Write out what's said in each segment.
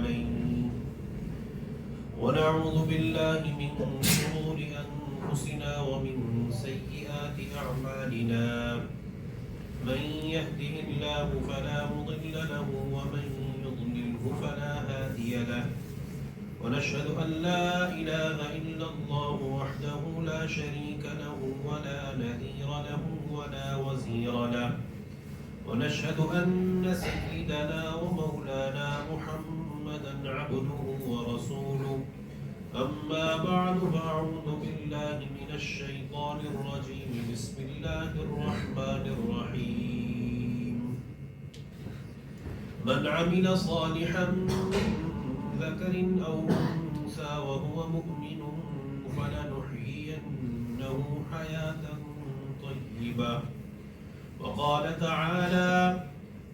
عليه ونعوذ بالله من شرور أنفسنا ومن سيئات أعمالنا من يهده الله فلا مضل له ومن يضلله فلا هادي له ونشهد أن لا إله إلا الله وحده لا شريك له ولا نذير له ولا وزير له ونشهد أن سيدنا ومولانا محمدا عبده ورسوله أما بعد فأعوذ بالله من الشيطان الرجيم بسم الله الرحمن الرحيم من عمل صالحا من ذكر أو أنثى وهو مؤمن فلنحيينه حياة طيبة وقال تعالى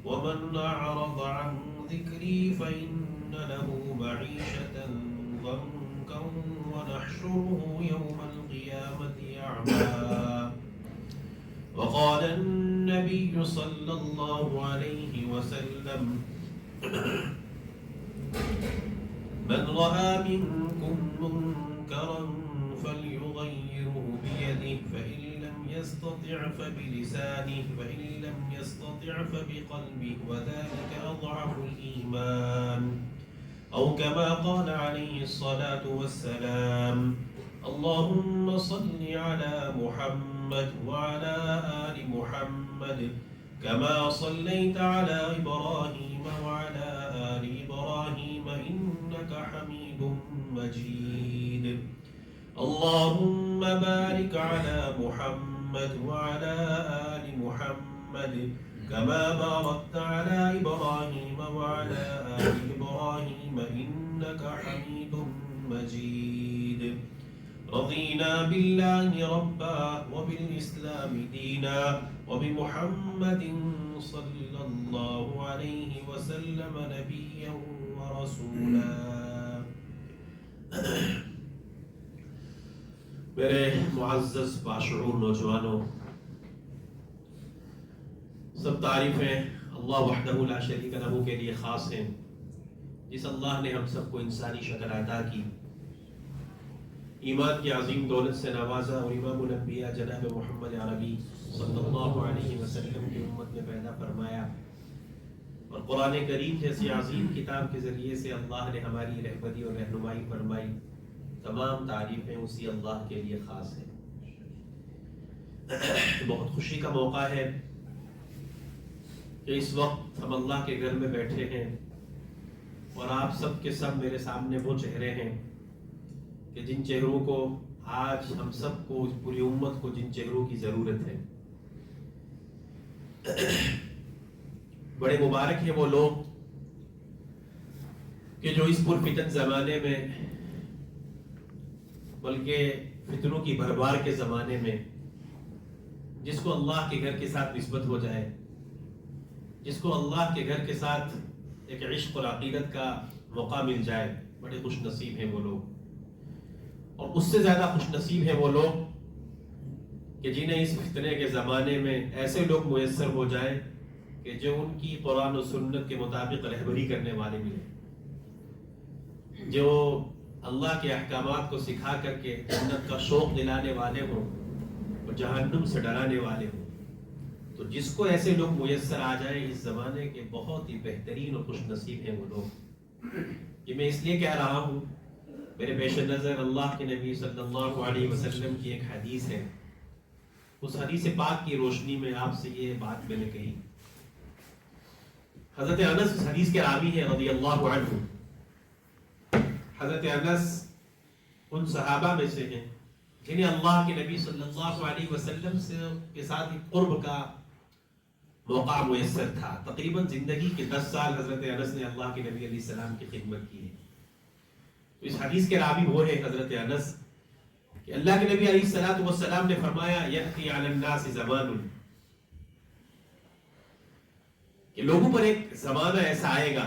ومن أعرض عن ذكري فإن له معيشة ضنكا ونحشره يوم القيامة أعمى وقال النبي صلى الله عليه وسلم من رأى منكم منكرا فليغيره بيده فإن لم يستطع فبلسانه فإن لم يستطع فبقلبه وذلك أضعف الإيمان أو كما قال عليه الصلاة والسلام اللهم صل على محمد وعلى آل محمد كما صليت على إبراهيم وعلى آل إبراهيم إنك حميد مجيد اللهم بارك على محمد وعلى آل محمد كما باركت على إبراهيم وعلى آل إبراهيم إنك حميد مجيد رضينا بالله ربا وبالإسلام دينا وبمحمد صلى الله عليه وسلم نبيا ورسولا میرے معزز باشعور نوجوانوں، سب تعریفیں اللہ وحدہ لا شریک لہ کے لیے خاص ہیں، جس اللہ نے ہم سب کو انسانی شکل عطا کی، ایمان کی عظیم دولت سے نوازا اور امام الانبیاء جناب محمد عربی صلی اللہ علیہ وسلم کی امت میں پیدا فرمایا، اور قرآن کریم جیسی عظیم کتاب کے ذریعے سے اللہ نے ہماری رہبری اور رہنمائی فرمائی۔ تمام تعریفیں اسی اللہ کے لیے خاص ہیں۔ بہت خوشی کا موقع ہے کہ اس وقت ہم اللہ کے گھر میں بیٹھے ہیں اور آپ سب کے سب میرے سامنے وہ چہرے ہیں کہ جن چہروں کو آج ہم سب کو، اس پوری امت کو جن چہروں کی ضرورت ہے۔ بڑے مبارک ہیں وہ لوگ کہ جو اس پرفتن زمانے میں، بلکہ فتنوں کی بھرمار کے زمانے میں، جس کو اللہ کے گھر کے ساتھ نسبت ہو جائے، جس کو اللہ کے گھر کے ساتھ ایک عشق اور عقیدت کا موقع مل جائے، بڑے خوش نصیب ہیں وہ لوگ۔ اور اس سے زیادہ خوش نصیب ہیں وہ لوگ کہ جنہیں اس فتنے کے زمانے میں ایسے لوگ میسر ہو جائیں کہ جو ان کی قرآن و سنت کے مطابق رہبری کرنے والے ملیں، جو اللہ کے احکامات کو سکھا کر کے جنت کا شوق دلانے والے ہوں اور جہنم سے ڈرانے والے ہوں۔ تو جس کو ایسے لوگ میسر آ جائیں اس زمانے کے، بہت ہی بہترین اور خوش نصیب ہیں وہ لوگ۔ یہ میں اس لیے کہہ رہا ہوں، میرے پیش نظر اللہ کے نبی صلی اللہ علیہ وسلم کی ایک حدیث ہے، اس حدیث پاک کی روشنی میں آپ سے یہ بات میں نے کہی۔ حضرت انس اس حدیث کے راوی ہیں رضی اللہ عنہ۔ حضرت انس ان صحابہ میں سے ہیں جنہیں اللہ کے نبی صلی اللہ علیہ وسلم کے ساتھ قرب کا موقع میسر تھا۔ تقریباً زندگی کے 10 سال حضرت انس نے اللہ کے نبی علیہ السلام کی خدمت کی ہے۔ تو اس حدیث کے راوی وہ ہے حضرت انس کہ اللہ کے نبی علیہ السلام نے فرمایا یأتی علی الناس زمان، کہ لوگوں پر ایک زمانہ ایسا آئے گا،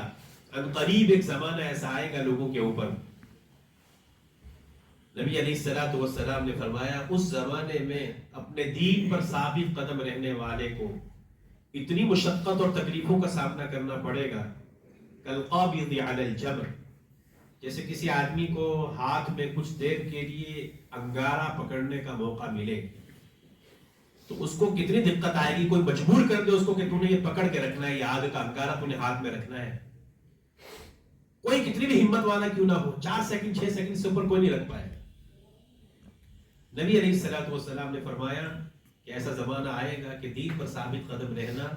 ان قریب ایک زمانہ ایسا آئے گا لوگوں کے اوپر، نبی علیہ السلام نے فرمایا اس زمانے میں اپنے دین پر ثابت قدم رہنے والے کو اتنی مشقت اور تکلیفوں کا سامنا کرنا پڑے گا کہ کالقابض علی الجمر، جیسے کسی آدمی کو ہاتھ میں کچھ دیر کے لیے انگارہ پکڑنے کا موقع ملے تو اس کو کتنی دقت آئے گی. کوئی مجبور کر دے اس کو کہ تو نے یہ پکڑ کے رکھنا ہے، یہ آگ کا انگارہ تو نے ہاتھ میں رکھنا ہے. کوئی کتنی بھی ہمت والا کیوں نہ ہو، 4 سیکنڈ 6 سیکنڈ سے اوپر کوئی نہیں رکھ پائے. نبی علیہ الصلوۃ والسلام نے فرمایا کہ ایسا زمانہ آئے گا کہ دین پر ثابت قدم رہنا،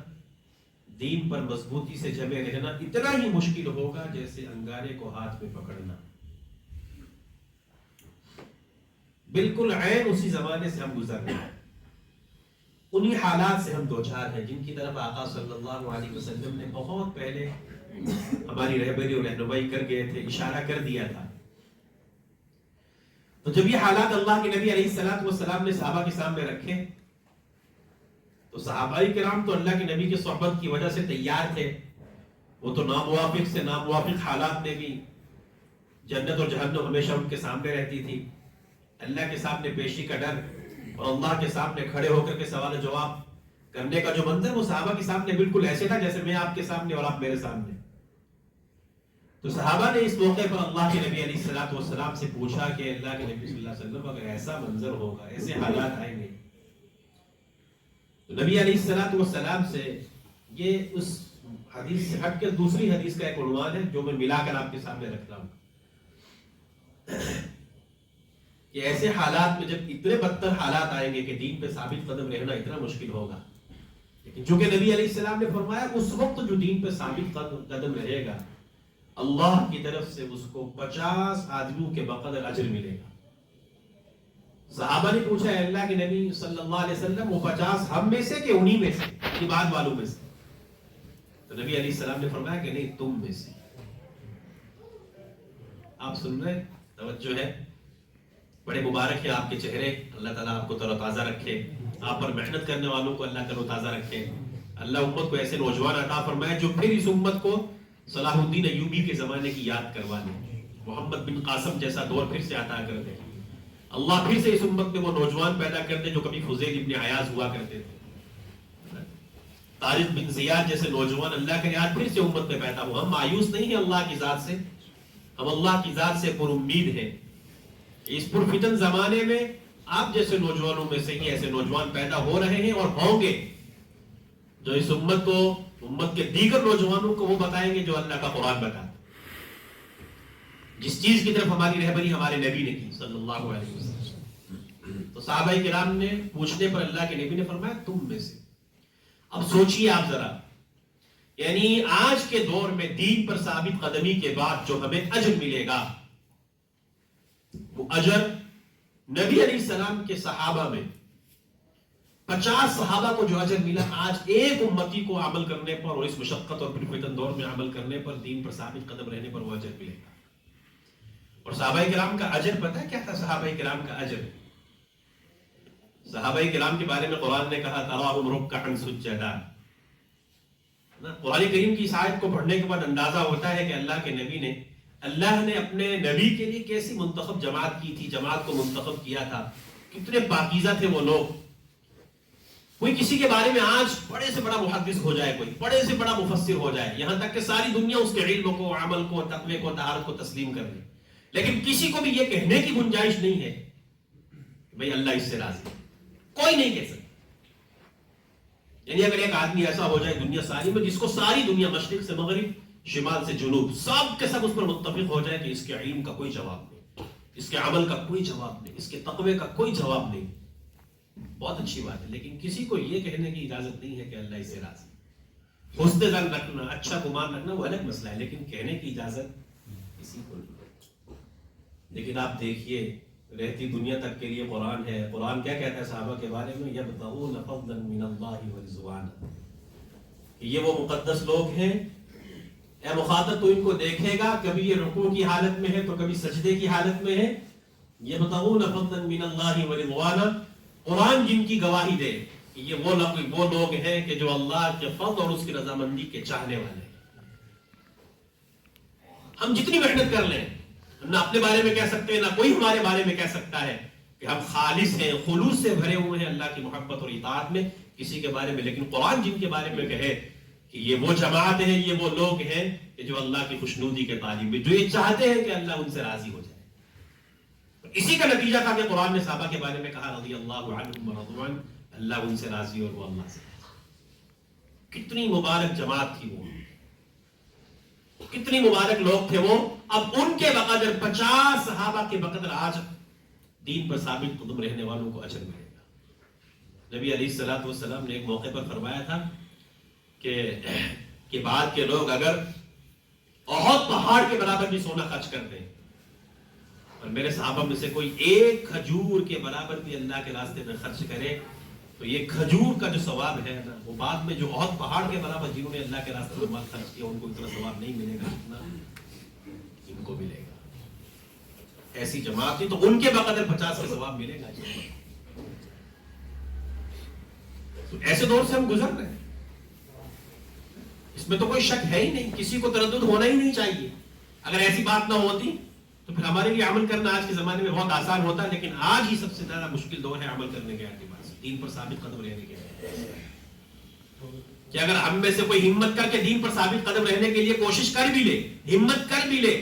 دین پر مضبوطی سے جمے رہنا اتنا ہی مشکل ہوگا جیسے انگارے کو ہاتھ میں پکڑنا. بالکل عین اسی زمانے سے ہم گزر رہے ہیں، انہی حالات سے ہم دوچار ہیں جن کی طرف آقا صلی اللہ علیہ وسلم نے بہت پہلے ہماری رہبری اور رہنمائی کر گئے تھے، اشارہ کر دیا تھا. تو جب یہ حالات اللہ کے نبی علیہ الصلوۃ والسلام نے صحابہ کے سامنے رکھے تو صحابہ کرام تو اللہ کے نبی کی صحبت کی وجہ سے تیار تھے. وہ تو ناموافق سے ناموافق حالات میں بھی جنت اور جہنم ہمیشہ ان کے سامنے رہتی تھی. اللہ کے سامنے پیشی کا ڈر اور اللہ کے سامنے کھڑے ہو کر کے سوال و جواب کرنے کا جو منظر وہ صحابہ کے سامنے بالکل ایسے تھا جیسے میں آپ کے سامنے اور آپ میرے سامنے. تو صحابہ نے اس موقع پر اللہ کے نبی علیہ الصلوۃ والسلام سے پوچھا کہ اللہ کے نبی صلی اللہ علیہ وسلم اگر ایسا منظر ہوگا، ایسے حالات آئیں گے، تو نبی علیہ الصلوۃ والسلام سے یہ اس حدیث سے ہٹ کے دوسری حدیث کا ایک عنوان ہے جو میں ملا کر آپ کے سامنے رکھ رہا ہوں کہ ایسے حالات میں جب اتنے بدتر حالات آئیں گے کہ دین پہ ثابت قدم رہنا اتنا مشکل ہوگا، لیکن جو کہ نبی علیہ السلام نے فرمایا اس وقت جو دین پہ ثابت قدم رہے گا اللہ کی طرف سے اس کو 50 آدمیوں کے بقدر اجر ملے گا. صحابہ نے پوچھا ہے اللہ کے نبی صلی اللہ علیہ وسلم وہ 50 ہم میں سے کہ انہی میں سے، یہ بعد والوں میں سے؟ تو نبی علیہ السلام نے فرمایا کہ نہیں، تم میں سے. آپ سن رہے، توجہ ہے، بڑے مبارک ہیں آپ کے چہرے، اللہ تعالیٰ آپ کو تر و تازہ رکھے، آپ پر محنت کرنے والوں کو اللہ تر و تازہ رکھے. اللہ امت کو ایسے نوجوان عطا فرمائے جو پھر اس امت کو صلاح الدین ایوبی کے زمانے کی یاد کروا دیں، محمد بن قاسم جیسا دور پھر سے عطا کر دے. اللہ پھر سے اس امت میں وہ نوجوان پیدا کر دے جو کبھی فضیل ابن عیاض ہوا کرتے تھے، طارق بن زیاد جیسے نوجوان اللہ کے یاد پھر سے امت میں پیدا ہو. ہم مایوس نہیں ہیں اللہ کی ذات سے، ہم اللہ کی ذات سے پر امید ہیں. اس پرفتن زمانے میں آپ جیسے نوجوانوں میں سے ہی ایسے نوجوان پیدا ہو رہے ہیں اور ہوں گے جو اس امت کو، امت کے دیگر نوجوانوں کو وہ بتائیں گے جو اللہ کا قرآن بتاتا. جس چیز کی طرف ہماری رہبری ہمارے نبی نے کی صلی اللہ علیہ وسلم. تو صحابہ کرام نے پوچھنے پر اللہ کے نبی نے فرمایا تم میں سے. اب سوچئے آپ ذرا، یعنی آج کے دور میں دین پر ثابت قدمی کے بعد جو ہمیں اجر ملے گا وہ اجر نبی علیہ السلام کے صحابہ میں 50 صحابہ کو جو اجر ملا، آج ایک امتی کو عمل کرنے پر اور اس مشقت اور پرفتن دور میں عمل کرنے پر، دین پر ثابت قدم رہنے پر وہ اجر ملے گا. اور صحابہ کرام کا اجر پتہ ہے کیا تھا؟ صحابہ کرام کا اجر، صحابہ کرام کے بارے میں قرآن نے کہا تراہم رکعا سجدا. قرآن کریم کی اس آیت کو پڑھنے کے بعد اندازہ ہوتا ہے کہ اللہ کے نبی نے، اللہ نے اپنے نبی کے لیے کیسی منتخب جماعت کی تھی، جماعت کو منتخب کیا تھا، کتنے پاکیزہ تھے وہ لوگ. کوئی کسی کے بارے میں آج بڑے سے بڑا محدث ہو جائے، کوئی بڑے سے بڑا مفسر ہو جائے، یہاں تک کہ ساری دنیا اس کے علم کو، عمل کو، تقوی کو، طہارت کو تسلیم کر لے، لیکن کسی کو بھی یہ کہنے کی گنجائش نہیں ہے کہ بھئی اللہ اس سے راضی. کوئی نہیں کہہ سکتا. یعنی اگر ایک آدمی ایسا ہو جائے دنیا ساری میں جس کو ساری دنیا مشرق سے مغرب، شمال سے جنوب، سب کے سب اس پر متفق ہو جائے کہ اس کے علم کا کوئی جواب نہیں، اس کے عمل کا کوئی جواب نہیں، اس کے تقوی کا کوئی جواب نہیں، بہت اچھی بات ہے. لیکن کسی کو یہ کہنے کی اجازت نہیں ہے کہ اللہ اس سے راضی. حسن ظن رکھنا، اچھا گمان رکھنا وہ الگ مسئلہ ہے، لیکن کہنے کی اجازت کسی کو نہیں. لیکن آپ دیکھیے رہتی دنیا تک کے لیے قرآن ہے. قرآن کیا کہتا ہے صحابہ کے بارے میں؟ یبتغون فضلا من اللہ ورضوانا، یہ وہ مقدس لوگ ہیں، اے مخاطب تو ان کو دیکھے گا کبھی یہ رکوع کی حالت میں ہے تو کبھی سجدے کی حالت میں ہے. یبتغون فضلا من اللہ ورضوانا، قرآن جن کی گواہی دے کہ یہ وہ لوگ ہیں کہ جو اللہ کے فضل اور اس کی رضامندی کے چاہنے والے ہیں. ہم جتنی محنت کر لیں نہ اپنے بارے میں کہہ سکتے ہیں، نہ کوئی ہمارے بارے میں کہہ سکتا ہے کہ ہم خالص ہیں، خلوص سے بھرے ہوئے ہیں اللہ کی محبت اور اطاعت میں کسی کے بارے میں. لیکن قرآن جن کے بارے میں کہے کہ یہ وہ جماعت ہے، یہ وہ لوگ ہیں کہ جو اللہ کی خوشنودی کے طالب میں، جو یہ چاہتے ہیں کہ اللہ ان سے راضی ہو جائے. اسی کا نتیجہ تھا کہ قرآن نے صحابہ کے بارے میں کہا رضی اللہ عنہم ورضوا عنہ، اللہ ان سے راضی اور وہ اللہ سے راضی. کتنی مبارک جماعت تھی وہ، کتنی مبارک لوگ تھے وہ. اب ان کے بقدر 50 صحابہ کے بقدر آج دین پر ثابت قدم رہنے والوں کو اجر ملے گا. نبی علیہ الصلوۃ والسلام نے ایک موقع پر فرمایا تھا کہ بعد کے لوگ اگر احد پہاڑ کے برابر بھی سونا خرچ کرتے ہیں اور میرے صحابہ میں سے کوئی ایک کھجور کے برابر بھی اللہ کے راستے میں خرچ کرے تو یہ کھجور کا جو ثواب ہے نا، وہ بعد میں جو احد پہاڑ کے برابر جنہوں نے اللہ کے راستے میں مال خرچ کیا ان کو اتنا ثواب نہیں ملے گا جتنا ان کو ملے گا. ایسی جماعت تھی تو ان کے بقدر 50 کا ثواب ملے گا. تو ایسے دور سے ہم گزر رہے ہیں، اس میں تو کوئی شک ہے ہی نہیں، کسی کو تردد ہونا ہی نہیں چاہیے. اگر ایسی بات نہ ہوتی تو پھر ہمارے لیے عمل کرنا آج کے زمانے میں بہت آسان ہوتا ہے، لیکن آج ہی سب سے زیادہ مشکل دور ہے عمل کرنے کے اعتبار سے، دین پر ثابت قدم رہنے کے کہ اگر ہم میں سے کوئی ہمت کر کے دین پر ثابت قدم رہنے کے لیے کوشش کر بھی لے، ہمت کر بھی لے،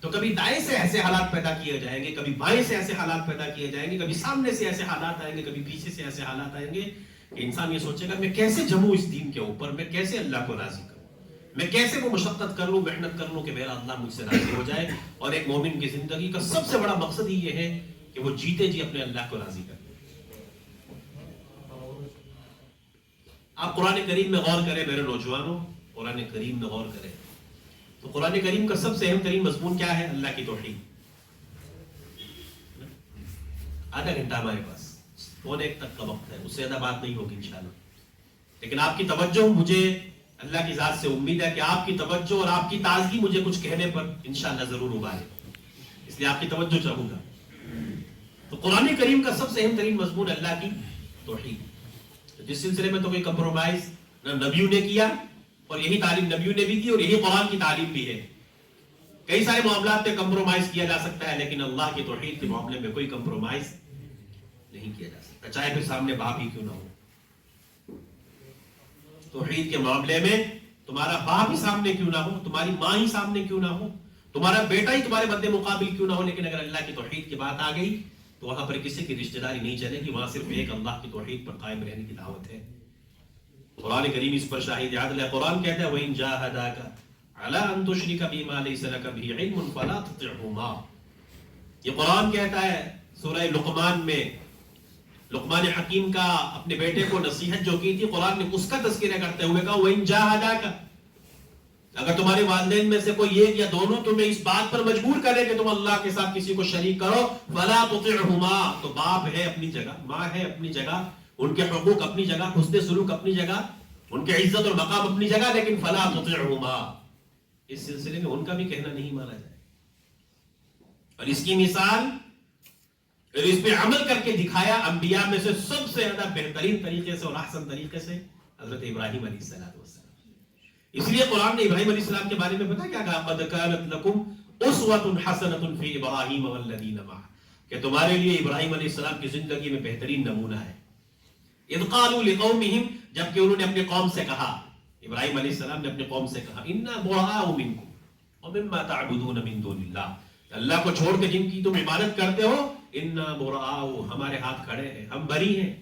تو کبھی دائیں سے ایسے حالات پیدا کیے جائیں گے، کبھی بائیں سے ایسے حالات پیدا کیے جائیں گے، کبھی سامنے سے ایسے حالات آئیں گے، کبھی پیچھے سے ایسے حالات آئیں گے کہ انسان یہ سوچے گا میں کیسے جموں اس دین کے اوپر، میں کیسے اللہ کو راضی کروں، میں کیسے وہ مشقت کر لوں، محنت کر لوں کہ میرا اللہ مجھ سے راضی ہو جائے. اور ایک مومن کی زندگی کا سب سے بڑا مقصد ہی یہ ہے کہ وہ جیتے جی اپنے اللہ کو راضی کر. آپ قرآن کریم میں غور کریں میرے نوجوانوں، قرآن کریم میں غور کریں تو قرآن کریم کا سب سے اہم ترین مضمون کیا ہے؟ اللہ کی توحید. آدھا گھنٹہ ہمارے پاس، 1:45 تک کا وقت ہے، اس سے زیادہ بات نہیں ہوگی انشاءاللہ. لیکن آپ کی توجہ، مجھے اللہ کی ذات سے امید ہے کہ آپ کی توجہ اور آپ کی تازگی مجھے کچھ کہنے پر انشاءاللہ ضرور ابھارے، اس لیے آپ کی توجہ چاہوں گا. تو قرآن کریم کا سب سے اہم ترین مضمون اللہ کی توحید، جس سلسلے میں تو کوئی کمپرومائز نہ نبیوں نے کیا، اور یہی تعلیم نبیوں نے بھی کی اور یہی قرآن کی تعلیم بھی ہے. کئی سارے معاملات پہ کمپرومائز کیا جا سکتا ہے، لیکن اللہ کی توحید کے معاملے میں کوئی کمپرومائز نہیں کیا جا سکتا، چاہے پھر سامنے باپ ہی کیوں نہ ہو. توحید کے معاملے میں تمہارا باپ ہی سامنے کیوں نہ ہو، تمہاری ماں ہی سامنے کیوں نہ ہو، تمہارا بیٹا ہی تمہارے مد مقابل کیوں نہ ہو، لیکن اگر اللہ کی توحید کی بات آ گئی تو وہاں پر کسی کی رشتہ داری نہیں چلے گی، وہاں صرف ایک اللہ کی توحید پر قائم رہنے کی دعوت ہے. قرآن کریم اس پر شاہد عدل ہے. قرآن کہتا ہے وَإِن جَاهَدَاكَ عَلَىٰ أَن تُشْرِكَ بِمَا لَيْسَ لَكَ بِهِ عِلْمٌ فَلَا تُطِعْهُمَا. یہ قرآن کہتا ہے سورہ لقمان میں، لقمان حکیم کا اپنے بیٹے کو نصیحت جو کی تھی، قرآن نے اس کا تذکرہ کرتے ہوئے کہا وَإِن جَاهَدَاكَ، اگر تمہارے والدین میں سے کوئی ایک یا دونوں تمہیں اس بات پر مجبور کرے کہ تم اللہ کے ساتھ کسی کو شریک کرو، فَلَا تُطِعْهُمَا، تو باپ ہے اپنی جگہ، ماں ہے اپنی جگہ، ان کے حقوق اپنی جگہ، حسن سلوک اپنی جگہ، ان کے عزت اور مقام اپنی جگہ، لیکن فَلَا تُطِعْهُمَا، اس سلسلے میں ان کا بھی کہنا نہیں مانا جائے. اور اس کی مثال اور اس پہ عمل کر کے دکھایا انبیاء میں سے سب سے زیادہ بہترین طریقے سے اور احسن طریقے سے حضرت ابراہیم علیہ السلام. اس لیے قرآن نے ابراہیم علیہ السلام کے بارے میں پتا کیا کہا؟ قَدْ كَانَتْ لَكُمْ أُسْوَةٌ حَسَنَةٌ فِي إِبْرَاهِيمَ وَالَّذِينَ مَعَهُ، کہ تمہارے لیے ابراہیم علیہ السلام کی زندگی میں بہترین نمونہ ہے. اِذْ قَالُوا لِقَوْمِهِمْ، جبکہ انہوں نے اپنے قوم سے کہا، ابراہیم علیہ السلام نے اپنے قوم سے کہا إِنَّا بُرَآءُ مِنْكُمْ وَمِمَّا تَعْبُدُونَ مِن دُونِ اللَّهِ، اللہ کو چھوڑ کے جن کی تم عبادت کرتے ہو، إِنَّا بُرَآءُ، ہمارے ہاتھ کھڑے ہیں، ہم بری ہیں،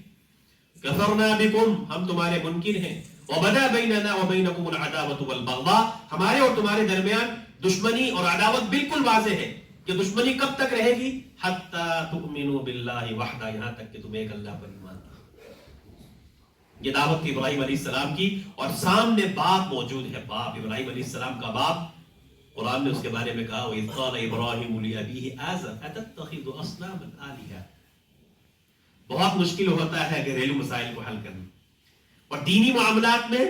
كَفَرْنَا بِكُمْ، ہم تمہارے منکر ہیں، وَبَدَا بَيْنَنَا وَبَيْنَكُمُ الْعَدَاوَةُ وَالْبَغْضَاءُ، ہمارے اور تمہارے درمیان دشمنی اور عداوت بالکل واضح ہے. کہ دشمنی کب تک رہے گی؟ حَتَّى تُؤْمِنُوا بِاللَّهِ وَحْدَهُ، یہاں تک کہ تم ایک اللہ پر ایمان لاؤ. یہ دعوت تھی ابراہیم علیہ السلام کی، اور سامنے باپ موجود ہے، باپ ابراہیم علیہ السلام کا باپ. قرآن نے اس کے بارے میں کہا وَإِذْ قَالَ إِبْرَاهِيمُ لِأَبِيهِ آزَرَ أَتَتَّخِذُ أَصْنَامًا آلِهَةً. بہت مشکل ہوتا ہے گھریلو مسائل کو حل کرنا، اور دینی معاملات میں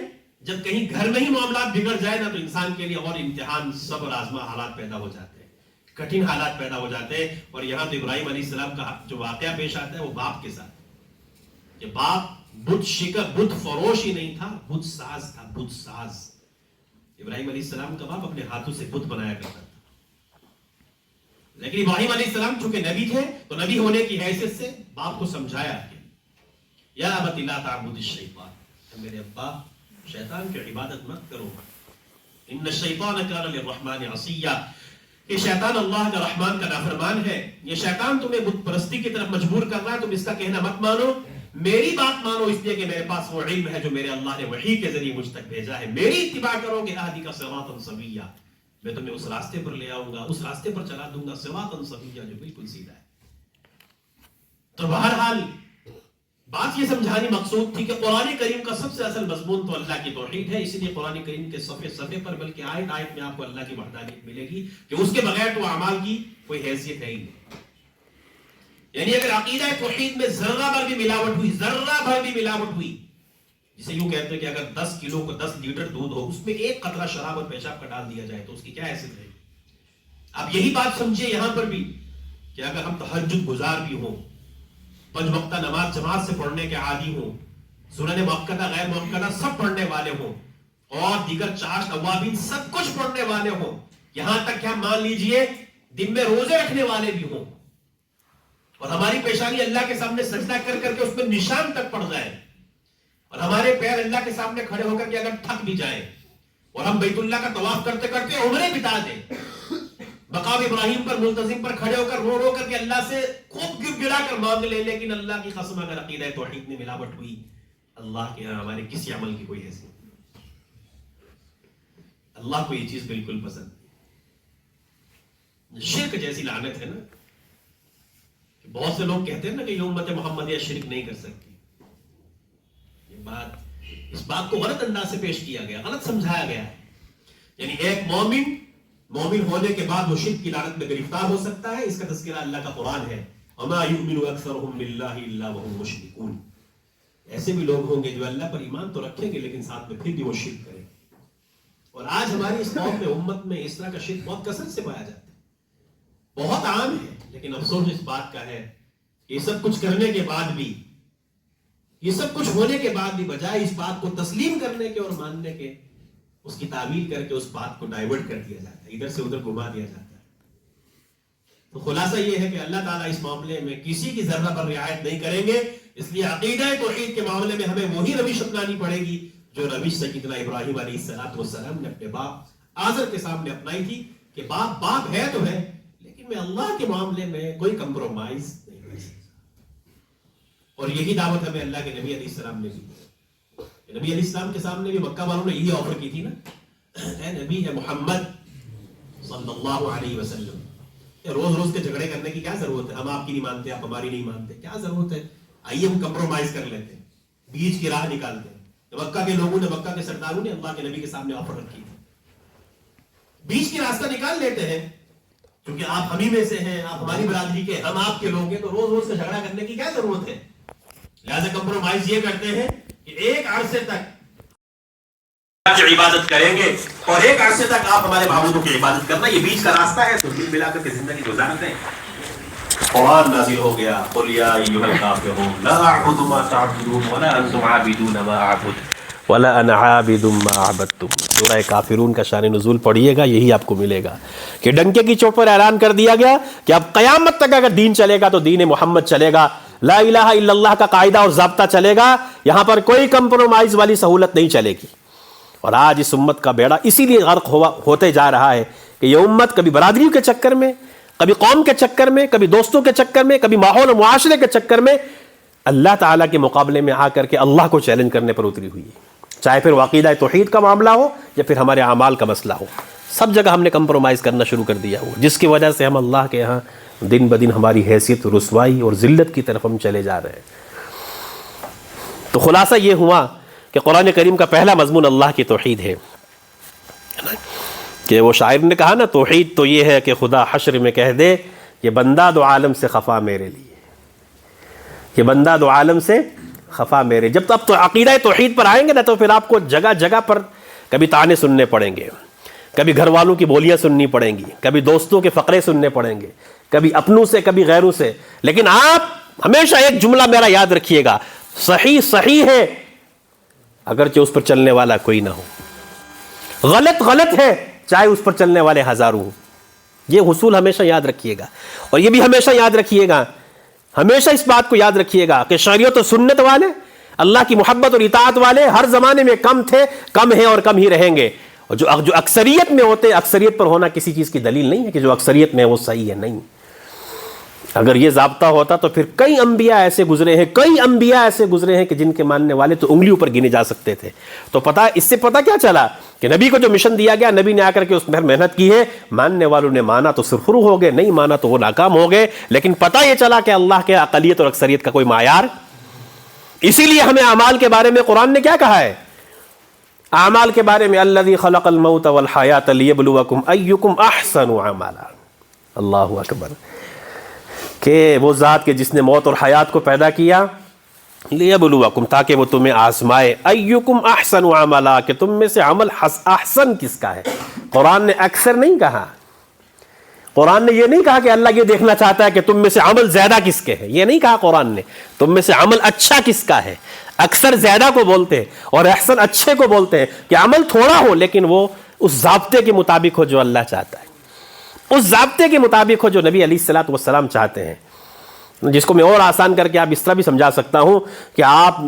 جب کہیں گھر میں ہی معاملات بگڑ جائے نا تو انسان کے لیے اور امتحان صبر آزما حالات پیدا ہو جاتے ہیں، کٹھن حالات پیدا ہو جاتے ہیں. اور یہاں تو ابراہیم علیہ السلام کا جو واقعہ پیش آتا ہے وہ باپ کے ساتھ، کہ باپ بت شکر، بت فروش ہی نہیں تھا، بت ساز تھا، بت ساز. ابراہیم علیہ السلام کا باپ اپنے ہاتھوں سے بت بنایا کرتا تھا. لیکن ابراہیم علیہ السلام چونکہ نبی تھے تو نبی ہونے کی حیثیت سے باپ کو سمجھایا کہ یا ابت لا تعبد الشیطان، میرے ابا شیطان کی عبادت مت کرو. ان الشیطان کان للرحمن عصیا، یہ شیطان اللہ کا رحمان کا نافرمان ہے. یہ شیطان تمہیں بت پرستی کی طرف مجبور کر رہا ہے، تم اس کا کہنا مت مانو، میری بات مانو، اس لیے کہ میرے پاس وہ علم ہے جو میرے اللہ نے وحی کے ذریعے مجھ تک بھیجا ہے. میری اتباع کرو گے اہدیک صراطا سویا، میں تمہیں اس راستے پر لے آؤں گا، اس راستے پر چلا دوں گا، صراطا سویا، جو بالکل سیدھا ہے. تو بہرحال بات یہ سمجھانی مقصود تھی کہ قرآن کریم کا سب سے اصل مضمون تو اللہ کی توحید ہے. اسی لیے قرآن کریم کے صفحے صفحے پر بلکہ آیت آیت میں آپ کو اللہ کی وحدانیت ملے گی کہ اس کے بغیر تو اعمال کی کوئی حیثیت ہے ہی نہیں. یعنی اگر عقیدہ توحید میں ذرہ بھر بھی ملاوٹ ہوئی، ذرہ بھر بھی ملاوٹ ہوئی، جسے یوں کہتے ہیں کہ اگر 10 کلو کو 10 لیٹر دودھ ہو، اس میں ایک قطرہ شراب اور پیشاب کا ڈال دیا جائے تو اس کی کیا حیثیت ہے؟ اب یہی بات سمجھے یہاں پر بھی کہ اگر ہم تہجد گزار بھی ہوں، 5 وقتہ نماز جماعت سے پڑھنے کے عادی ہوں، سنن مؤکدہ غیر مؤکدہ سب پڑھنے والے ہوں، اور دیگر چاش اوابین سب کچھ پڑھنے والے ہوں، یہاں تک کہ ہم مان لیجئے دن میں روزے رکھنے والے بھی ہوں، اور ہماری پیشانی اللہ کے سامنے سجدہ کر کر کے اس میں نشان تک پڑ جائے، اور ہمارے پیر اللہ کے سامنے کھڑے ہو کر کے اگر تھک بھی جائیں اور ہم بیت اللہ کا طواف کرتے کرتے عمرے بتا دیں، مقام ابراہیم پر ملتزم پر کھڑے ہو کر رو رو کر کے اللہ سے خوب گر گڑا کر مانگ لے، لیکن اللہ کی قسم اگر عقیدہ توحید میں ملاوٹ ہوئی، اللہ کے ہاں ہمارے کسی عمل کی کوئی حیثیت نہیں. اللہ کو یہ چیز بالکل پسند نہیں. شرک جیسی لعنت ہے نا، بہت سے لوگ کہتے ہیں نا کہ یہ امت محمدیہ شرک نہیں کر سکتی. اس بات کو غلط انداز سے پیش کیا گیا، غلط سمجھایا گیا. یعنی ایک مومن ہونے کے بعد وہ شرک کی لعنت میں گرفتار ہو سکتا ہے. اس کا تذکرہ اللہ کا قرآن ہے، وَمَا يُؤْمِنُ أَكْثَرُهُمْ بِاللَّهِ إِلَّا وَهُمْ مُشْرِكُونَ. ایسے بھی لوگ ہوں گے جو اللہ پر ایمان تو رکھیں گے لیکن ساتھ میں پھر بھی وہ شرک کریں. اور آج ہماری اس قوم میں امت میں اس طرح کا شرک بہت کثرت سے پایا جاتا ہے، بہت عام ہے. لیکن افسوس اس بات کا ہے کہ یہ سب کچھ کرنے کے بعد بھی، یہ سب کچھ ہونے کے بعد بھی بجائے اس بات کو تسلیم کرنے کے اور ماننے کے، اس کی تعویل کر کے اس بات کو ڈائیورٹ کر دیا جاتا ہے، ادھر سے ادھر گھما دیا جاتا ہے. تو خلاصہ یہ ہے کہ اللہ تعالیٰ اس معاملے میں کسی کی ذرہ پر رعایت نہیں کریں گے. اس لیے عقیدہ توحید کے معاملے میں ہمیں وہی روش اپنانی پڑے گی جو روش سیدنا ابراہیم علیہ السلام نے اپنے باپ آزر کے سامنے اپنائی تھی کہ باپ ہے تو ہے، لیکن میں اللہ کے معاملے میں کوئی کمپرومائز نہیں کر سکتا. اور یہی دعوت ہمیں اللہ کے نبی علیہ السلام نے دی. نبی علیہ السلام کے سامنے بھی مکہ والوں نے یہی آفر کی تھی نا، اے نبی ہے محمد صلی اللہ علیہ وسلم، روز روز کے جھگڑے کرنے کی کیا ضرورت ہے؟ ہم آپ کی نہیں مانتے، آپ ہماری نہیں مانتے، کیا ضرورت ہے؟ آئیے ہم کمپرومائز کر لیتے ہیں، بیچ کی راہ نکالتے ہیں. مکہ کے لوگوں نے، مکہ کے سرداروں نے اللہ کے نبی کے سامنے آفر رکھی تھی، بیچ کی راستہ نکال لیتے ہیں، کیونکہ آپ ہمیں میں سے ہیں، آپ ہماری برادری کے، ہم آپ کے لوگ ہیں، تو روز روز کا جھگڑا کرنے کی کیا ضرورت ہے؟ لہذا کمپرومائز یہ کرتے ہیں کہ ایک عرصے تک کی عبادت کریں گے اور ایک عرصے تک آپ ہمارے معبودوں کی عبادت کرنا، یہ بیچ کا راستہ ہے. تو دل ملا کر کے زندگی گزارتے ہیں. قرآن نازل ہو گیا، قل یا ایھا الکافرون لا اعبد ما تعبدون ولا انتم عابدون ما اعبد ولا انا عابد ما عبدتم. سورہ کافرون کا شان نزول پڑھیے گا، یہی آپ کو ملے گا کہ ڈنکے کی چوٹ پر اعلان کر دیا گیا کہ اب قیامت تک اگر دین چلے گا تو دین محمد چلے گا، لا الہ الا اللہ کا قاعدہ اور ضابطہ چلے گا، یہاں پر کوئی کمپرومائز والی سہولت نہیں چلے گی. اور آج اس امت کا بیڑا اسی لیے غرق ہوتے جا رہا ہے کہ یہ امت کبھی برادری کے چکر میں، کبھی قوم کے چکر میں، کبھی دوستوں کے چکر میں، کبھی ماحول و معاشرے کے چکر میں اللہ تعالیٰ کے مقابلے میں آ کر کے اللہ کو چیلنج کرنے پر اتری ہوئی ہے. چاہے پھر عقیدہ توحید کا معاملہ ہو یا پھر ہمارے اعمال کا مسئلہ ہو، سب جگہ ہم نے کمپرومائز کرنا شروع کر دیا ہوا، جس کی وجہ سے ہم اللہ کے ہاں دن بدن ہماری حیثیت، رسوائی اور ذلت کی طرف ہم چلے جا رہے ہیں. تو خلاصہ یہ ہوا کہ قرآن کریم کا پہلا مضمون اللہ کی توحید ہے کہ وہ شاعر نے کہا نا، توحید تو یہ ہے کہ خدا حشر میں کہہ دے یہ بندہ دو عالم سے خفا میرے لیے، یہ بندہ دو عالم سے خفا میرے. جب تو اب تو عقیدہ توحید پر آئیں گے نا تو پھر آپ کو جگہ جگہ پر کبھی تانے سننے پڑیں گے، کبھی گھر والوں کی بولیاں سننی پڑیں گی، کبھی دوستوں کے فقرے سننے پڑیں گے، کبھی اپنوں سے کبھی غیروں سے. لیکن آپ ہمیشہ ایک جملہ میرا یاد رکھیے گا، صحیح صحیح ہے اگرچہ اس پر چلنے والا کوئی نہ ہو، غلط غلط ہے چاہے اس پر چلنے والے ہزاروں ہوں. یہ حصول ہمیشہ یاد رکھیے گا. اور یہ بھی ہمیشہ یاد رکھیے گا، ہمیشہ اس بات کو یاد رکھیے گا کہ شریعت و سنت والے اللہ کی محبت اور اطاعت والے ہر زمانے میں کم تھے، کم ہیں اور کم ہی رہیں گے. اور جو اکثریت میں ہوتے، اکثریت پر ہونا کسی چیز کی دلیل نہیں ہے کہ جو اکثریت میں ہے وہ صحیح ہے، نہیں. اگر یہ ضابطہ ہوتا تو پھر کئی انبیاء ایسے گزرے ہیں کہ جن کے ماننے والے تو انگلیوں پر گنے جا سکتے تھے. تو اس سے پتہ کیا چلا کہ نبی کو جو مشن دیا گیا، نبی نے آ کر کے اس میں محنت کی ہے، ماننے والوں نے مانا تو سرخرو ہو گئے، نہیں مانا تو وہ ناکام ہو گئے. لیکن پتہ یہ چلا کہ اللہ کے اقلیت اور اکثریت کا کوئی معیار. اسی لیے ہمیں اعمال کے بارے میں قرآن نے کیا کہا ہے؟ اعمال کے بارے میں الذی خلق الموت والحیات لیبلوکم ایکم احسن عملا. اللہ اکبر. کہ وہ ذات کے جس نے موت اور حیات کو پیدا کیا، لیبلوکم تاکہ وہ تمہیں آزمائے، ایکم احسن عملا کہ تم میں سے عمل احسن کس کا ہے. قرآن نے اکثر نہیں کہا، قرآن نے یہ نہیں کہا کہ اللہ یہ دیکھنا چاہتا ہے کہ تم میں سے عمل زیادہ کس کے ہے، یہ نہیں کہا قرآن نے. تم میں سے عمل اچھا کس کا ہے. اکثر زیادہ کو بولتے ہیں اور احسن اچھے کو بولتے ہیں کہ عمل تھوڑا ہو لیکن وہ اس ضابطے کے مطابق ہو جو اللہ چاہتا ہے، اس ضابطے کے مطابق ہو جو نبی علیہ الصلوۃ والسلام چاہتے ہیں. جس کو میں اور آسان کر کے آپ اس طرح بھی سمجھا سکتا ہوں کہ آپ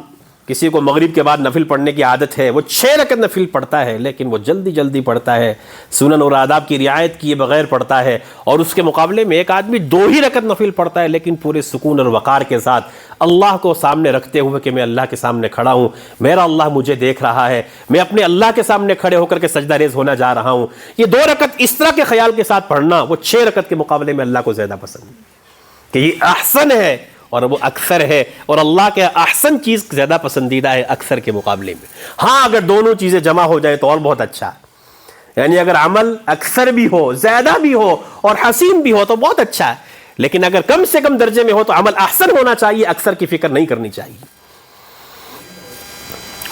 کسی کو مغرب کے بعد نفل پڑھنے کی عادت ہے، وہ 6 رکعت نفل پڑھتا ہے لیکن وہ جلدی پڑھتا ہے، سنن اور آداب کی رعایت کیے بغیر پڑھتا ہے. اور اس کے مقابلے میں ایک آدمی 2 ہی رکعت نفل پڑھتا ہے لیکن پورے سکون اور وقار کے ساتھ اللہ کو سامنے رکھتے ہوئے کہ میں اللہ کے سامنے کھڑا ہوں، میرا اللہ مجھے دیکھ رہا ہے، میں اپنے اللہ کے سامنے کھڑے ہو کر کے سجدہ ریز ہونا جا رہا ہوں. یہ 2 رکعت اس طرح کے خیال کے ساتھ پڑھنا وہ 6 رکعت کے مقابلے میں اللہ کو زیادہ پسند ہے کہ یہ احسن ہے اور وہ اکثر ہے. اور اللہ کے احسن چیز زیادہ پسندیدہ ہے اکثر کے مقابلے میں. ہاں اگر دونوں چیزیں جمع ہو جائیں تو اور بہت اچھا، یعنی اگر عمل اکثر بھی ہو، زیادہ بھی ہو اور حسین بھی ہو تو بہت اچھا ہے. لیکن اگر کم سے کم درجے میں ہو تو عمل احسن ہونا چاہیے، اکثر کی فکر نہیں کرنی چاہیے.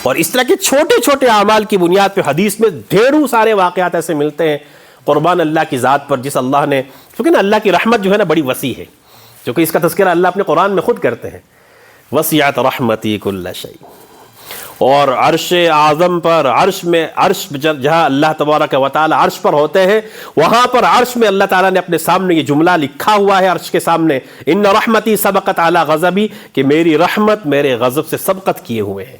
اور اس طرح کے چھوٹے چھوٹے اعمال کی بنیاد پہ حدیث میں ڈھیروں سارے واقعات ایسے ملتے ہیں. قربان اللہ کی ذات پر جس اللہ نے، کیونکہ نا اللہ کی رحمت جو ہے نا بڑی وسیع ہے، کیونکہ اس کا تذکرہ اللہ اپنے قرآن میں خود کرتے ہیں، وسعت رحمتی کل شیء. اور عرش اعظم پر، عرش جہاں اللہ تبارک و تعالی عرش پر ہوتے ہیں، وہاں پر عرش میں اللہ تعالیٰ نے اپنے سامنے یہ جملہ لکھا ہوا ہے عرش کے سامنے، ان رحمتی سبقت علی غضبی، کہ میری رحمت میرے غضب سے سبقت کیے ہوئے ہے.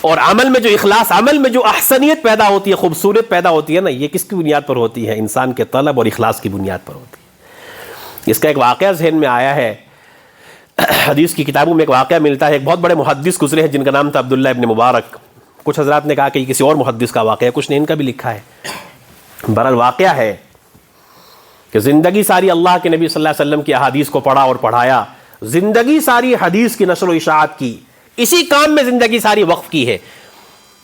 اور عمل میں جو اخلاص، عمل میں جو احسنیت پیدا ہوتی ہے، خوبصورت پیدا ہوتی ہے نا، یہ کس کی بنیاد پر ہوتی ہے؟ انسان کے طلب اور اخلاص کی بنیاد پر ہوتی ہے. اس کا ایک واقعہ ذہن میں آیا ہے، حدیث کی کتابوں میں ایک واقعہ ملتا ہے. ایک بہت بڑے محدث گزرے ہیں جن کا نام تھا عبداللہ ابن مبارک. کچھ حضرات نے کہا کہ یہ کسی اور محدث کا واقعہ ہے، کچھ نے ان کا بھی لکھا ہے. بہرحال واقعہ ہے کہ زندگی ساری اللہ کے نبی صلی اللہ علیہ وسلم کی احادیث کو پڑھا اور پڑھایا، زندگی ساری حدیث کی نشر و اشاعت کی، اسی کام میں زندگی ساری وقف کی ہے.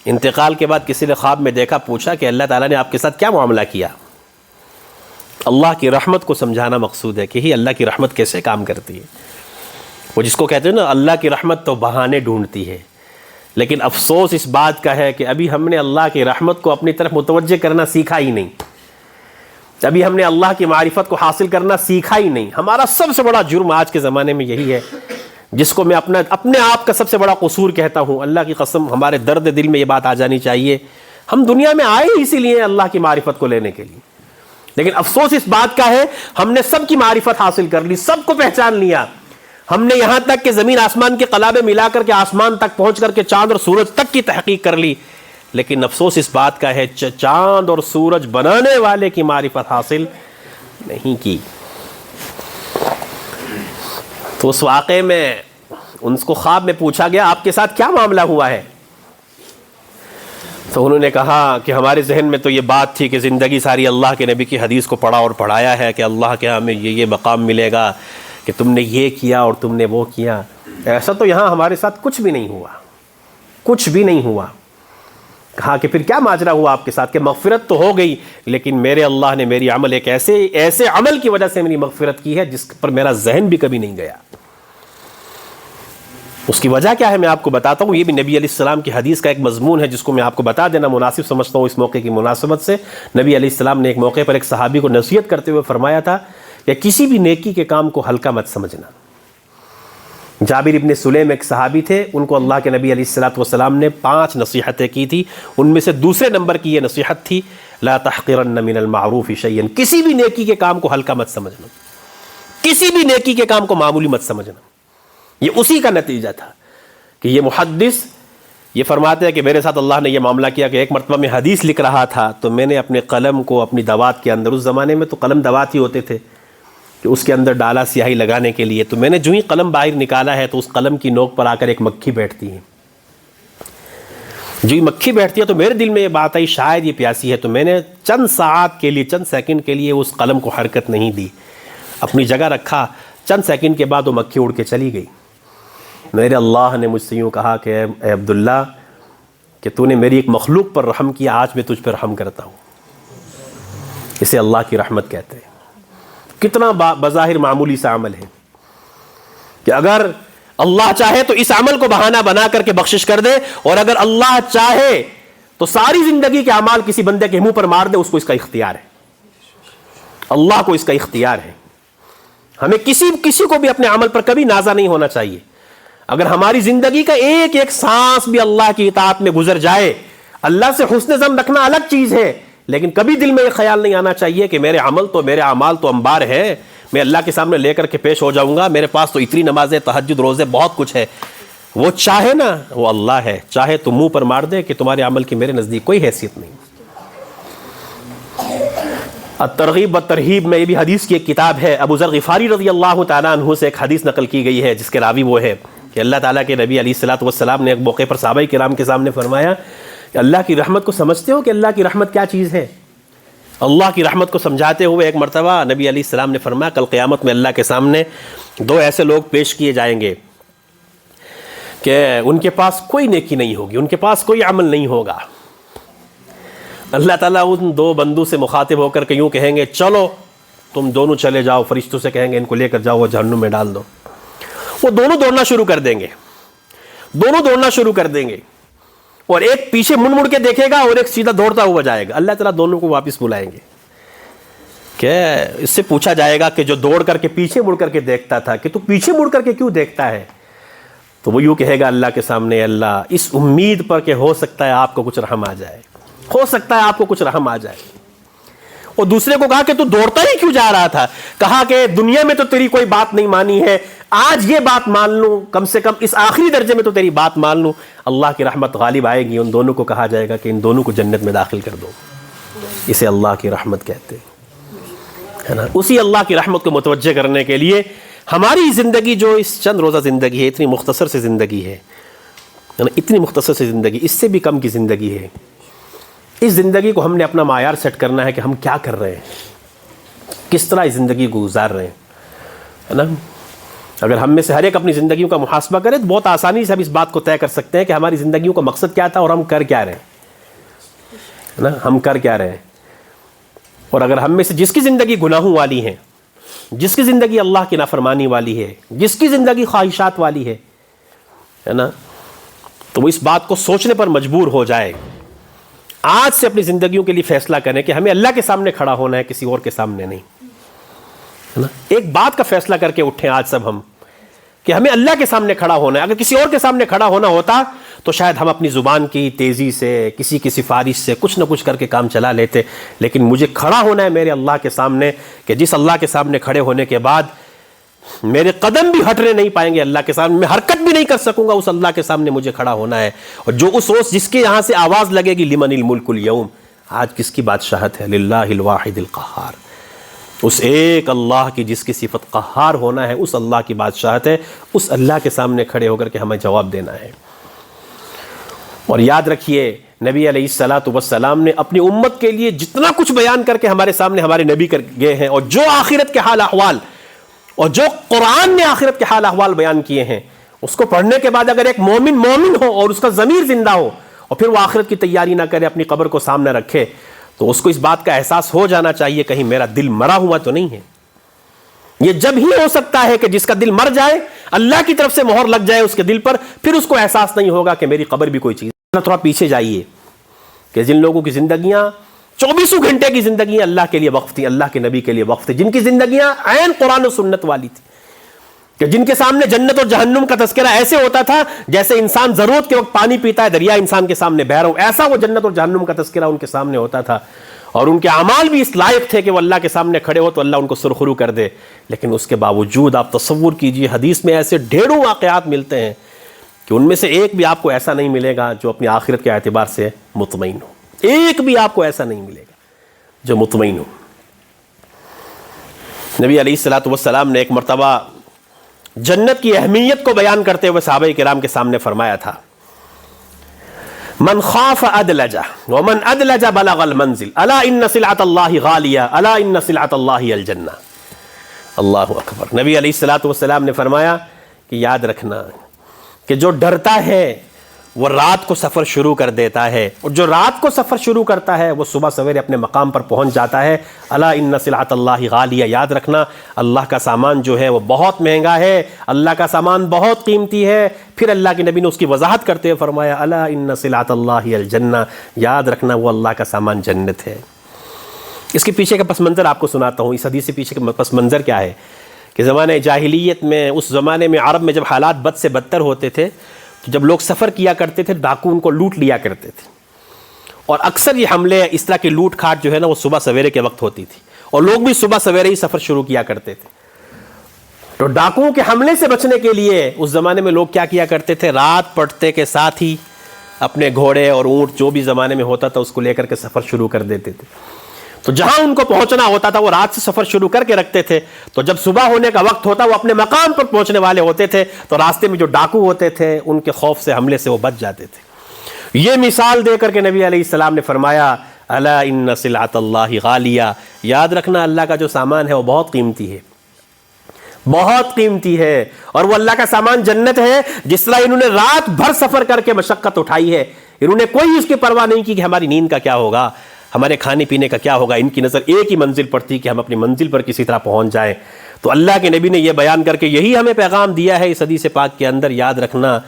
انتقال کے بعد کسی نے خواب میں دیکھا، پوچھا کہ اللہ تعالیٰ نے آپ کے ساتھ کیا معاملہ کیا؟ اللہ کی رحمت کو سمجھانا مقصود ہے کہ ہی اللہ کی رحمت کیسے کام کرتی ہے. وہ جس کو کہتے ہیں نا اللہ کی رحمت تو بہانے ڈھونڈتی ہے، لیکن افسوس اس بات کا ہے کہ ابھی ہم نے اللہ کی رحمت کو اپنی طرف متوجہ کرنا سیکھا ہی نہیں، ابھی ہم نے اللہ کی معرفت کو حاصل کرنا سیکھا ہی نہیں. ہمارا سب سے بڑا جرم آج کے زمانے میں یہی ہے، جس کو میں اپنے آپ کا سب سے بڑا قصور کہتا ہوں. اللہ کی قسم ہمارے درد دل میں یہ بات آ جانی چاہیے، ہم دنیا میں آئے ہی اسی لیے اللہ کی معرفت کو لینے کے لیے، لیکن افسوس اس بات کا ہے ہم نے سب کی معرفت حاصل کر لی، سب کو پہچان لیا. ہم نے یہاں تک کہ زمین آسمان کے قلابے ملا کر کے آسمان تک پہنچ کر کے چاند اور سورج تک کی تحقیق کر لی، لیکن افسوس اس بات کا ہے چاند اور سورج بنانے والے کی معرفت حاصل نہیں کی. تو اس واقعے میں ان کو خواب میں پوچھا گیا آپ کے ساتھ کیا معاملہ ہوا ہے؟ تو انہوں نے کہا کہ ہمارے ذہن میں تو یہ بات تھی کہ زندگی ساری اللہ کے نبی کی حدیث کو پڑھا اور پڑھایا ہے کہ اللہ کے ہمیں یہ مقام ملے گا کہ تم نے یہ کیا اور تم نے وہ کیا. ایسا تو یہاں ہمارے ساتھ کچھ بھی نہیں ہوا، کچھ بھی نہیں ہوا. کہا کہ پھر کیا ماجرا ہوا آپ کے ساتھ؟ کہ مغفرت تو ہو گئی لیکن میرے اللہ نے میری عمل ایک ایسے عمل کی وجہ سے میری مغفرت کی ہے جس پر میرا ذہن بھی کبھی نہیں گیا. اس کی وجہ کیا ہے میں آپ کو بتاتا ہوں. یہ بھی نبی علیہ السلام کی حدیث کا ایک مضمون ہے جس کو میں آپ کو بتا دینا مناسب سمجھتا ہوں اس موقع کی مناسبت سے. نبی علیہ السلام نے ایک موقع پر ایک صحابی کو نصیحت کرتے ہوئے فرمایا تھا کہ کسی بھی نیکی کے کام کو ہلکا مت سمجھنا. جابر ابن سلیم ایک صحابی تھے، ان کو اللہ کے نبی علیہ السلام نے 5 نصیحتیں کی تھی. ان میں سے دوسرے نمبر کی یہ نصیحت تھی لا تحقرن من المعروف شیئا، کسی بھی نیکی کے کام کو ہلکا مت سمجھنا، کسی بھی نیکی کے کام کو معمولی مت سمجھنا. یہ اسی کا نتیجہ تھا کہ یہ محدث یہ فرماتے ہیں کہ میرے ساتھ اللہ نے یہ معاملہ کیا کہ ایک مرتبہ میں حدیث لکھ رہا تھا تو میں نے اپنے قلم کو اپنی دوات کے اندر، اس زمانے میں تو قلم دوات ہی ہوتے تھے، کہ اس کے اندر ڈالا سیاہی لگانے کے لیے، تو میں نے جو ہی قلم باہر نکالا ہے تو اس قلم کی نوک پر آ کر ایک مکھی بیٹھتی ہے، جو ہی مکھی بیٹھتی ہے تو میرے دل میں یہ بات آئی شاید یہ پیاسی ہے، تو میں نے چند ساعات کے لیے، چند سیکنڈ کے لیے اس قلم کو حرکت نہیں دی، اپنی جگہ رکھا، چند سیکنڈ کے بعد وہ مکھی اڑ کے چلی گئی۔ میرے اللہ نے مجھ سے یوں کہا کہ اے عبداللہ کہ تو نے میری ایک مخلوق پر رحم کیا، آج میں تجھ پر رحم کرتا ہوں۔ اسے اللہ کی رحمت کہتے ہیں۔ کتنا بظاہر معمولی سا عمل ہے کہ اگر اللہ چاہے تو اس عمل کو بہانہ بنا کر کے بخشش کر دے، اور اگر اللہ چاہے تو ساری زندگی کے اعمال کسی بندے کے منہ پر مار دے، اس کو اس کا اختیار ہے، اللہ کو اس کا اختیار ہے۔ ہمیں کسی کو بھی اپنے عمل پر کبھی نازا نہیں ہونا چاہیے۔ اگر ہماری زندگی کا ایک ایک سانس بھی اللہ کی اطاعت میں گزر جائے، اللہ سے حسن ظن رکھنا الگ چیز ہے، لیکن کبھی دل میں یہ خیال نہیں آنا چاہیے کہ میرے اعمال تو انبار ہے، میں اللہ کے سامنے لے کر کے پیش ہو جاؤں گا، میرے پاس تو اتنی نمازیں، تہجد، روزے، بہت کچھ ہے۔ وہ چاہے نا، وہ اللہ ہے، چاہے تو منہ پر مار دے کہ تمہارے عمل کی میرے نزدیک کوئی حیثیت نہیں۔ الترغیب والترہیب میں یہ بھی حدیث کی ایک کتاب ہے، ابو ذر غفاری رضی اللہ تعالیٰ عنہ سے ایک حدیث نقل کی گئی ہے جس کے راوی وہ ہے کہ اللہ تعالیٰ کے نبی علیہ الصلوۃ والسلام نے ایک موقع پر صحابہ کرام کے سامنے فرمایا کہ اللہ کی رحمت کو سمجھتے ہو کہ اللہ کی رحمت کیا چیز ہے؟ اللہ کی رحمت کو سمجھاتے ہوئے ایک مرتبہ نبی علیہ السلام نے فرمایا کل قیامت میں اللہ کے سامنے دو ایسے لوگ پیش کیے جائیں گے کہ ان کے پاس کوئی نیکی نہیں ہوگی، ان کے پاس کوئی عمل نہیں ہوگا۔ اللہ تعالیٰ ان دو بندوں سے مخاطب ہو کر کے یوں کہیں گے چلو تم دونوں چلے جاؤ، فرشتوں سے کہیں گے ان کو لے کر جاؤ، وہ جہنم میں ڈال دو۔ وہ دونوں دوڑنا شروع کر دیں گے، اور ایک پیچھے مڑ کے دیکھے گا اور ایک سیدھا دوڑتا ہوا جائے گا۔ اللہ تعالیٰ دونوں کو واپس بلائیں گے کہ اس سے پوچھا جائے گا کہ جو دوڑ کر کے پیچھے مڑ کر کے دیکھتا تھا کہ تو پیچھے مڑ کر کے کیوں دیکھتا ہے؟ تو وہ یوں کہے گا اللہ کے سامنے، اللہ اس امید پر کہ ہو سکتا ہے آپ کو کچھ رحم آ جائے، اور دوسرے کو کہا کہ تو دوڑتا ہی کیوں جا رہا تھا؟ کہا کہ دنیا میں تو تیری کوئی بات نہیں مانی ہے، آج یہ بات مان لوں، کم سے کم اس آخری درجے میں تو تیری بات مان لوں، اللہ کی رحمت غالب آئے گی۔ ان دونوں کو کہا جائے گا کہ ان دونوں کو جنت میں داخل کر دو۔ اسے اللہ کی رحمت کہتے ہیں، ہے نا۔ اسی اللہ کی رحمت کو متوجہ کرنے کے لیے ہماری زندگی جو اس چند روزہ زندگی ہے، اتنی مختصر سی زندگی ہے نا، اتنی مختصر سی زندگی، اس سے بھی کم کی زندگی ہے، اس زندگی کو ہم نے اپنا معیار سیٹ کرنا ہے کہ ہم کیا کر رہے ہیں، کس طرح اس زندگی کو گزار رہے ہیں، ہے نا۔ اگر ہم میں سے ہر ایک اپنی زندگیوں کا محاسبہ کرے تو بہت آسانی سے ہم اس بات کو طے کر سکتے ہیں کہ ہماری زندگیوں کا مقصد کیا تھا اور ہم کر کیا رہے ہیں، ہے نا، ہم کر کیا رہے ہیں۔ اور اگر ہم میں سے جس کی زندگی گناہوں والی ہے، جس کی زندگی اللہ کی نافرمانی والی ہے، جس کی زندگی خواہشات والی ہے نا، تو وہ اس بات کو سوچنے پر مجبور ہو جائے، آج سے اپنی زندگیوں کے لیے فیصلہ کریں کہ ہمیں اللہ کے سامنے کھڑا ہونا ہے، کسی اور کے سامنے نہیں، ہے نا۔ ایک بات کا فیصلہ کر کے اٹھیں آج سب ہم کہ ہمیں اللہ کے سامنے کھڑا ہونا ہے۔ اگر کسی اور کے سامنے کھڑا ہونا ہوتا تو شاید ہم اپنی زبان کی تیزی سے، کسی کی سفارش سے کچھ نہ کچھ کر کے کام چلا لیتے، لیکن مجھے کھڑا ہونا ہے میرے اللہ کے سامنے کہ جس اللہ کے سامنے کھڑے ہونے کے بعد میرے قدم بھی ہٹنے نہیں پائیں گے اللہ کے سامنے، میں حرکت بھی نہیں کر سکوں گا، اس اللہ کے سامنے مجھے کھڑا ہونا ہے۔ اور جو اس جس کے یہاں سے آواز لگے گی لمن الملک اليوم، آج کس کی بادشاہت ہے؟ للہ الواحد القہار، اس ایک اللہ کی جس کی صفت قہار ہونا ہے، اس اللہ کی بادشاہت ہے، اس اللہ کے سامنے کھڑے ہو کر کے ہمیں جواب دینا ہے۔ اور یاد رکھیے نبی علیہ الصلوۃ والسلام نے اپنی امت کے لیے جتنا کچھ بیان کر کے ہمارے سامنے ہمارے نبی کر گئے ہیں، اور جو آخرت کے حال احوال اور جو قرآن نے آخرت کے حال احوال بیان کیے ہیں، اس کو پڑھنے کے بعد اگر ایک مومن ہو اور اس کا ضمیر زندہ ہو اور پھر وہ آخرت کی تیاری نہ کرے، اپنی قبر کو سامنے رکھے، تو اس کو اس بات کا احساس ہو جانا چاہیے کہیں میرا دل مرا ہوا تو نہیں ہے۔ یہ جب ہی ہو سکتا ہے کہ جس کا دل مر جائے، اللہ کی طرف سے مہر لگ جائے اس کے دل پر، پھر اس کو احساس نہیں ہوگا کہ میری قبر بھی کوئی چیز۔ تھوڑا پیچھے جائیے کہ جن لوگوں کی زندگیاں 24 گھنٹے کی زندگیاں اللہ کے لیے وقف تھی، اللہ کے نبی کے لیے وقف تھی، جن کی زندگیاں عین قرآن و سنت والی تھی، کہ جن کے سامنے جنت اور جہنم کا تذکرہ ایسے ہوتا تھا جیسے انسان ضرورت کے وقت پانی پیتا ہے، دریا انسان کے سامنے بہہ رہا ہوں، ایسا وہ جنت اور جہنم کا تذکرہ ان کے سامنے ہوتا تھا۔ اور ان کے اعمال بھی اس لائق تھے کہ وہ اللہ کے سامنے کھڑے ہو تو اللہ ان کو سرخرو کر دے، لیکن اس کے باوجود آپ تصور کیجئے حدیث میں ایسے ڈھیروں واقعات ملتے ہیں کہ ان میں سے ایک بھی آپ کو ایسا نہیں ملے گا جو اپنی آخرت کے اعتبار سے مطمئن ہو، ایک بھی آپ کو ایسا نہیں ملے گا جو مطمئن ہو۔ نبی علیہ الصلوۃ والسلام نے ایک مرتبہ جنت کی اہمیت کو بیان کرتے ہوئے صحابہ کرام کے سامنے فرمایا تھا، من خاف ادلج ومن ادلج بلغ المنزل الا ان سلعۃ اللہ غالیہ الا ان سلعۃ اللہ الجنہ۔ اللہ اکبر۔ نبی علیہ الصلوۃ والسلام نے فرمایا کہ یاد رکھنا کہ جو ڈرتا ہے وہ رات کو سفر شروع کر دیتا ہے، اور جو رات کو سفر شروع کرتا ہے وہ صبح سویرے اپنے مقام پر پہنچ جاتا ہے۔ الا ان سلعۃ اللہ غالیہ، یاد رکھنا اللہ کا سامان جو ہے وہ بہت مہنگا ہے، اللہ کا سامان بہت قیمتی ہے۔ پھر اللہ کے نبی نے اس کی وضاحت کرتے ہوئے فرمایا الا ان سلعۃ اللہ الجنہ، یاد رکھنا وہ اللہ کا سامان جنت ہے۔ اس کے پیچھے کا پس منظر آپ کو سناتا ہوں۔ اس حدیث سے پیچھے کا پس منظر کیا ہے کہ زمانے جاہلیت میں، اس زمانے میں عرب میں جب حالات بد سے بدتر ہوتے تھے تو جب لوگ سفر کیا کرتے تھے ڈاکو ان کو لوٹ لیا کرتے تھے، اور اکثر یہ حملے، اس طرح کی لوٹ کھاٹ جو ہے نا وہ صبح سویرے کے وقت ہوتی تھی، اور لوگ بھی صبح سویرے ہی سفر شروع کیا کرتے تھے۔ تو ڈاکوؤں کے حملے سے بچنے کے لیے اس زمانے میں لوگ کیا کیا کرتے تھے، رات پڑتے کے ساتھ ہی اپنے گھوڑے اور اونٹ جو بھی زمانے میں ہوتا تھا اس کو لے کر کے سفر شروع کر دیتے تھے۔ تو جہاں ان کو پہنچنا ہوتا تھا وہ رات سے سفر شروع کر کے رکھتے تھے، تو جب صبح ہونے کا وقت ہوتا وہ اپنے مقام پر پہنچنے والے ہوتے تھے، تو راستے میں جو ڈاکو ہوتے تھے ان کے خوف سے، حملے سے وہ بچ جاتے تھے۔ یہ مثال دے کر کے نبی علیہ السلام نے فرمایا الا ان سلعۃ اللہ غالیہ، یاد رکھنا اللہ کا جو سامان ہے وہ بہت قیمتی ہے، بہت قیمتی ہے، اور وہ اللہ کا سامان جنت ہے۔ جس طرح انہوں نے رات بھر سفر کر کے مشقت اٹھائی ہے، انہوں نے کوئی اس کی پرواہ نہیں کی کہ ہماری نیند کا کیا ہوگا، ہمارے کھانے پینے کا کیا ہوگا، ان کی نظر ایک ہی منزل پر تھی کہ ہم اپنی منزل پر کسی طرح پہنچ جائیں۔ تو اللہ کے نبی نے یہ بیان کر کے یہی ہمیں پیغام دیا ہے اس حدیث پاک کے اندر، یاد رکھنا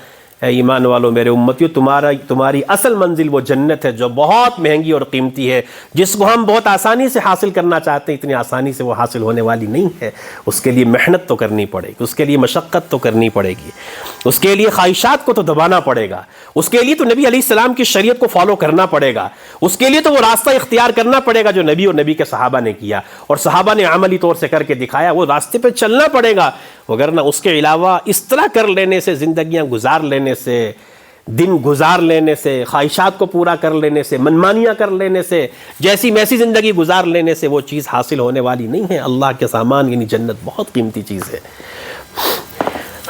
اے ایمان والو، میرے امتیو، تمہاری اصل منزل وہ جنت ہے جو بہت مہنگی اور قیمتی ہے، جس کو ہم بہت آسانی سے حاصل کرنا چاہتے ہیں، اتنی آسانی سے وہ حاصل ہونے والی نہیں ہے۔ اس کے لیے محنت تو کرنی پڑے گی، اس کے لیے مشقت تو کرنی پڑے گی، اس کے لیے خواہشات کو تو دبانا پڑے گا، اس کے لیے تو نبی علیہ السلام کی شریعت کو فالو کرنا پڑے گا، اس کے لیے تو وہ راستہ اختیار کرنا پڑے گا جو نبی اور نبی کے صحابہ نے کیا، اور صحابہ نے عملی طور سے کر کے دکھایا، وہ راستے پہ چلنا پڑے گا، وگرنہ اس کے علاوہ اس طرح کر لینے سے، زندگیاں گزار لینے سے، دن گزار لینے سے، خواہشات کو پورا کر لینے سے، منمانیاں کر لینے سے، جیسی میسی زندگی گزار لینے سے وہ چیز حاصل ہونے والی نہیں ہے۔ اللہ کے سامان یعنی جنت بہت قیمتی چیز ہے۔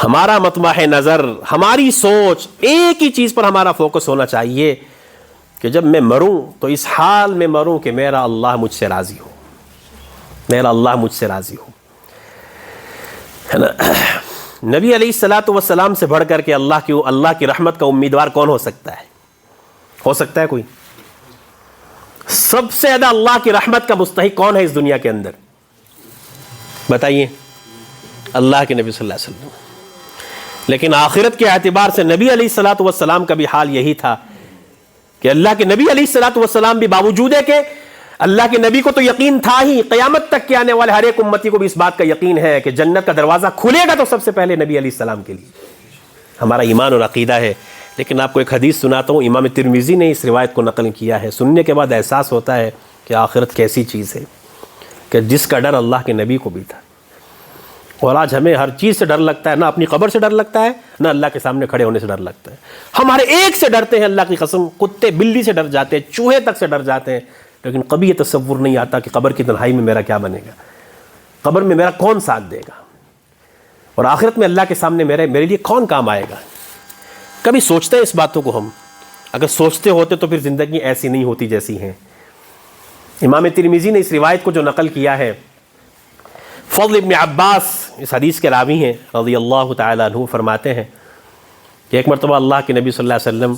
ہمارا مطمع نظر، ہماری سوچ ایک ہی چیز پر ہمارا فوکس ہونا چاہیے کہ جب میں مروں تو اس حال میں مروں کہ میرا اللہ مجھ سے راضی ہو، میرا اللہ مجھ سے راضی ہو، ہے نا۔ نبی علیہ الصلوۃ والسلام سے بڑھ کر کے اللہ کی رحمت کا امیدوار کون ہو سکتا ہے؟ ہو سکتا ہے کوئی؟ سب سے زیادہ اللہ کی رحمت کا مستحق کون ہے اس دنیا کے اندر؟ بتائیے۔ اللہ کے نبی صلی اللہ علیہ وسلم۔ لیکن آخرت کے اعتبار سے نبی علیہ الصلوۃ والسلام کا بھی حال یہی تھا کہ اللہ کے نبی علیہ الصلوۃ والسلام بھی باوجود ہے کہ اللہ کے نبی کو تو یقین تھا ہی، قیامت تک کے آنے والے ہر ایک امتی کو بھی اس بات کا یقین ہے کہ جنت کا دروازہ کھلے گا تو سب سے پہلے نبی علیہ السلام کے لیے، ہمارا ایمان اور عقیدہ ہے۔ لیکن آپ کو ایک حدیث سناتا ہوں، امام ترمذی نے اس روایت کو نقل کیا ہے، سننے کے بعد احساس ہوتا ہے کہ آخرت کیسی چیز ہے، کہ جس کا ڈر اللہ کے نبی کو بھی تھا۔ اور آج ہمیں ہر چیز سے ڈر لگتا ہے، نہ اپنی قبر سے ڈر لگتا ہے، نہ اللہ کے سامنے کھڑے ہونے سے ڈر لگتا ہے۔ ہمارے ایک سے ڈرتے ہیں، اللہ کی قسم، کتے بلی سے ڈر جاتے ہیں، چوہے تک سے ڈر جاتے ہیں، لیکن کبھی یہ تصور نہیں آتا کہ قبر کی تنہائی میں میرا کیا بنے گا، قبر میں میرا کون ساتھ دے گا، اور آخرت میں اللہ کے سامنے میرے لیے کون کام آئے گا۔ کبھی سوچتے ہیں اس باتوں کو؟ ہم اگر سوچتے ہوتے تو پھر زندگی ایسی نہیں ہوتی جیسی ہیں۔ امام ترمذی نے اس روایت کو جو نقل کیا ہے، فضل ابن عباس اس حدیث کے راوی ہیں رضی اللہ تعالیٰ عنہ، فرماتے ہیں کہ ایک مرتبہ اللہ کے نبی صلی اللہ علیہ وسلم،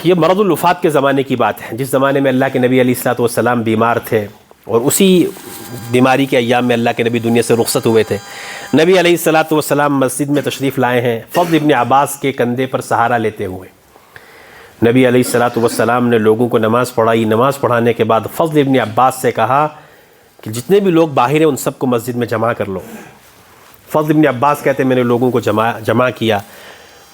یہ مرض الوفات کے زمانے کی بات ہے، جس زمانے میں اللہ کے نبی علیہ الصلوۃ والسلام بیمار تھے، اور اسی بیماری کے ایام میں اللہ کے نبی دنیا سے رخصت ہوئے تھے۔ نبی علیہ الصلوۃ والسلام مسجد میں تشریف لائے ہیں، فضل ابن عباس کے کندھے پر سہارا لیتے ہوئے۔ نبی علیہ الصلوۃ والسلام نے لوگوں کو نماز پڑھائی، نماز پڑھانے کے بعد فضل ابن عباس سے کہا کہ جتنے بھی لوگ باہر ہیں ان سب کو مسجد میں جمع کر لو۔ فضل ابن عباس کہتے ہیں میں نے لوگوں کو جمع کیا،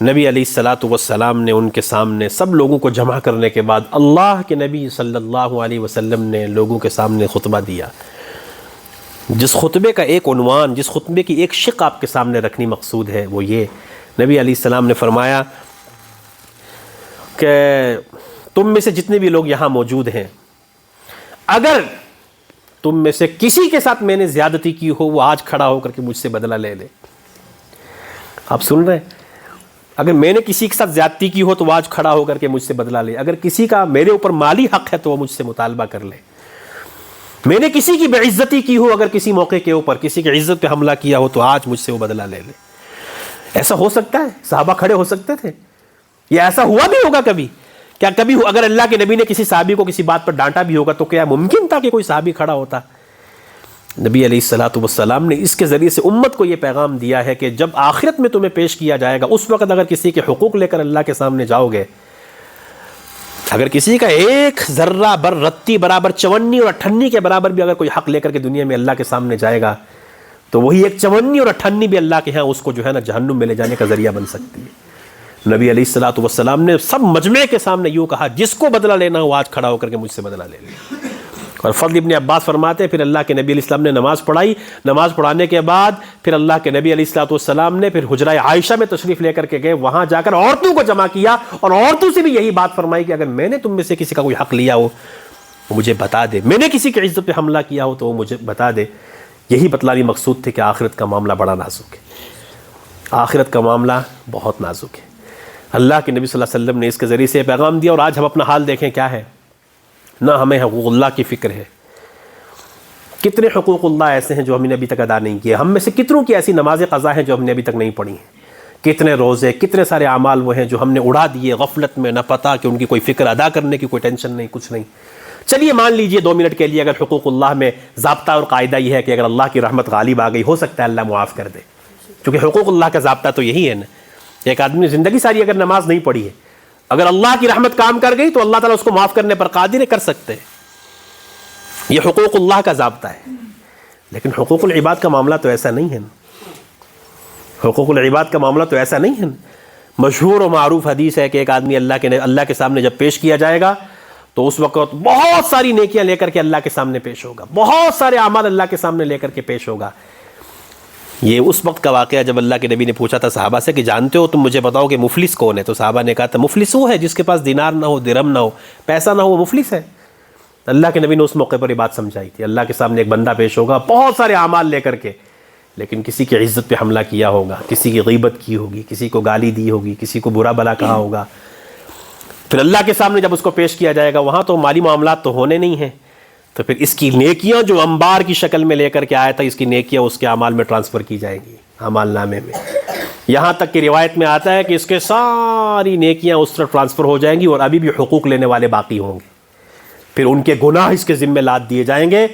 نبی علیہ الصلاۃ والسلام نے ان کے سامنے سب لوگوں کو جمع کرنے کے بعد اللہ کے نبی صلی اللہ علیہ وسلم نے لوگوں کے سامنے خطبہ دیا. جس خطبے کا ایک عنوان، جس خطبے کی ایک شق آپ کے سامنے رکھنی مقصود ہے وہ یہ، نبی علیہ السلام نے فرمایا کہ تم میں سے جتنے بھی لوگ یہاں موجود ہیں، اگر تم میں سے کسی کے ساتھ میں نے زیادتی کی ہو وہ آج کھڑا ہو کر کے مجھ سے بدلہ لے لے. آپ سن رہے ہیں؟ اگر میں نے کسی کے ساتھ زیادتی کی ہو تو وہ آج کھڑا ہو کر کے مجھ سے بدلہ لے. اگر کسی کا میرے اوپر مالی حق ہے تو وہ مجھ سے مطالبہ کر لے. میں نے کسی کی بے عزتی کی ہو، اگر کسی موقع کے اوپر کسی کی عزت پہ حملہ کیا ہو تو آج مجھ سے وہ بدلہ لے لے. ایسا ہو سکتا ہے؟ صحابہ کھڑے ہو سکتے تھے؟ یا ایسا ہوا بھی ہوگا کبھی؟ کیا کبھی اگر اللہ کے نبی نے کسی صحابی کو کسی بات پر ڈانٹا بھی ہوگا تو کیا ممکن تھا کہ کوئی صحابی کھڑا ہوتا؟ نبی علیہ الصلاۃ والسلام نے اس کے ذریعے سے امت کو یہ پیغام دیا ہے کہ جب آخرت میں تمہیں پیش کیا جائے گا اس وقت اگر کسی کے حقوق لے کر اللہ کے سامنے جاؤ گے، اگر کسی کا ایک ذرہ بر رتی برابر چونی اور اٹھنی کے برابر بھی اگر کوئی حق لے کر کے دنیا میں اللہ کے سامنے جائے گا تو وہی ایک چونی اور اٹھنی بھی اللہ کے ہاں اس کو جو ہے نا جہنم میں لے جانے کا ذریعہ بن سکتی ہے. نبی علیہ الصلاۃ والسلام نے سب مجمع کے سامنے یوں کہا، جس کو بدلہ لینا ہو آج کھڑا ہو کر کے مجھ سے بدلہ لے لے. اور فضل ابن عباس فرماتے ہیں پھر اللہ کے نبی علیہ السلام نے نماز پڑھائی. نماز پڑھانے کے بعد پھر اللہ کے نبی علیہ الصلوۃ والسلام نے پھر حجرہ عائشہ میں تشریف لے کر کے گئے. وہاں جا کر عورتوں کو جمع کیا اور عورتوں سے بھی یہی بات فرمائی کہ اگر میں نے تم میں سے کسی کا کوئی حق لیا ہو وہ مجھے بتا دے، میں نے کسی کی عزت پہ حملہ کیا ہو تو وہ مجھے بتا دے. یہی بتلانے مقصود تھے کہ آخرت کا معاملہ بڑا نازک ہے. آخرت کا معاملہ بہت نازک ہے. اللہ کے نبی صلی اللہ علیہ وسلم نے اس کے ذریعے سے پیغام دیا. اور آج ہم اپنا حال دیکھیں کیا ہے. نہ ہمیں حقوق اللہ کی فکر ہے. کتنے حقوق اللہ ایسے ہیں جو ہم نے ابھی تک ادا نہیں کیے. ہم میں سے کتنوں کی ایسی نماز قضا ہیں جو ہم نے ابھی تک نہیں پڑھی ہیں. کتنے روزے، کتنے سارے اعمال وہ ہیں جو ہم نے اڑا دیے غفلت میں، نہ پتہ کہ ان کی کوئی فکر ادا کرنے کی کوئی ٹینشن نہیں، کچھ نہیں. چلیے مان لیجئے 2 منٹ کے لیے اگر حقوق اللہ میں ضابطہ اور قاعدہ یہ ہے کہ اگر اللہ کی رحمت غالب آ گئی ہو سکتا ہے اللہ معاف کر دے، کیونکہ حقوق اللہ کا ضابطہ تو یہی ہے نا. ایک آدمی نے زندگی ساری اگر نماز نہیں پڑھی ہے، اگر اللہ کی رحمت کام کر گئی تو اللہ تعالیٰ اس کو معاف کرنے پر قادر ہے، کر سکتے ہیں. یہ حقوق اللہ کا ضابطہ ہے. لیکن حقوق العباد کا معاملہ تو ایسا نہیں ہے. حقوق العباد کا معاملہ تو ایسا نہیں ہے. مشہور و معروف حدیث ہے کہ ایک آدمی اللہ کے سامنے جب پیش کیا جائے گا تو اس وقت بہت ساری نیکیاں لے کر کے اللہ کے سامنے پیش ہوگا، بہت سارے اعمال اللہ کے سامنے لے کر کے پیش ہوگا. یہ اس وقت کا واقعہ جب اللہ کے نبی نے پوچھا تھا صحابہ سے کہ جانتے ہو تم مجھے بتاؤ کہ مفلس کون ہے؟ تو صحابہ نے کہا تھا مفلس وہ ہے جس کے پاس دینار نہ ہو، درہم نہ ہو، پیسہ نہ ہو، وہ مفلس ہے. اللہ کے نبی نے اس موقع پر یہ بات سمجھائی تھی. اللہ کے سامنے ایک بندہ پیش ہوگا بہت سارے اعمال لے کر کے، لیکن کسی کی عزت پہ حملہ کیا ہوگا، کسی کی غیبت کی ہوگی، کسی کو گالی دی ہوگی، کسی کو برا بھلا کہا ہوگا. پھر اللہ کے سامنے جب اس کو پیش کیا جائے گا وہاں تو مالی معاملات تو ہونے نہیں ہیں، تو پھر اس کی نیکیاں جو انبار کی شکل میں لے کر کے آیا تھا اس کی نیکیاں اس کے اعمال میں ٹرانسفر کی جائیں گی اعمال نامے میں. یہاں تک کہ روایت میں آتا ہے کہ اس کے ساری نیکیاں اس طرح ٹرانسفر ہو جائیں گی اور ابھی بھی حقوق لینے والے باقی ہوں گے. پھر ان کے گناہ اس کے ذمہ لاد دیے جائیں گے،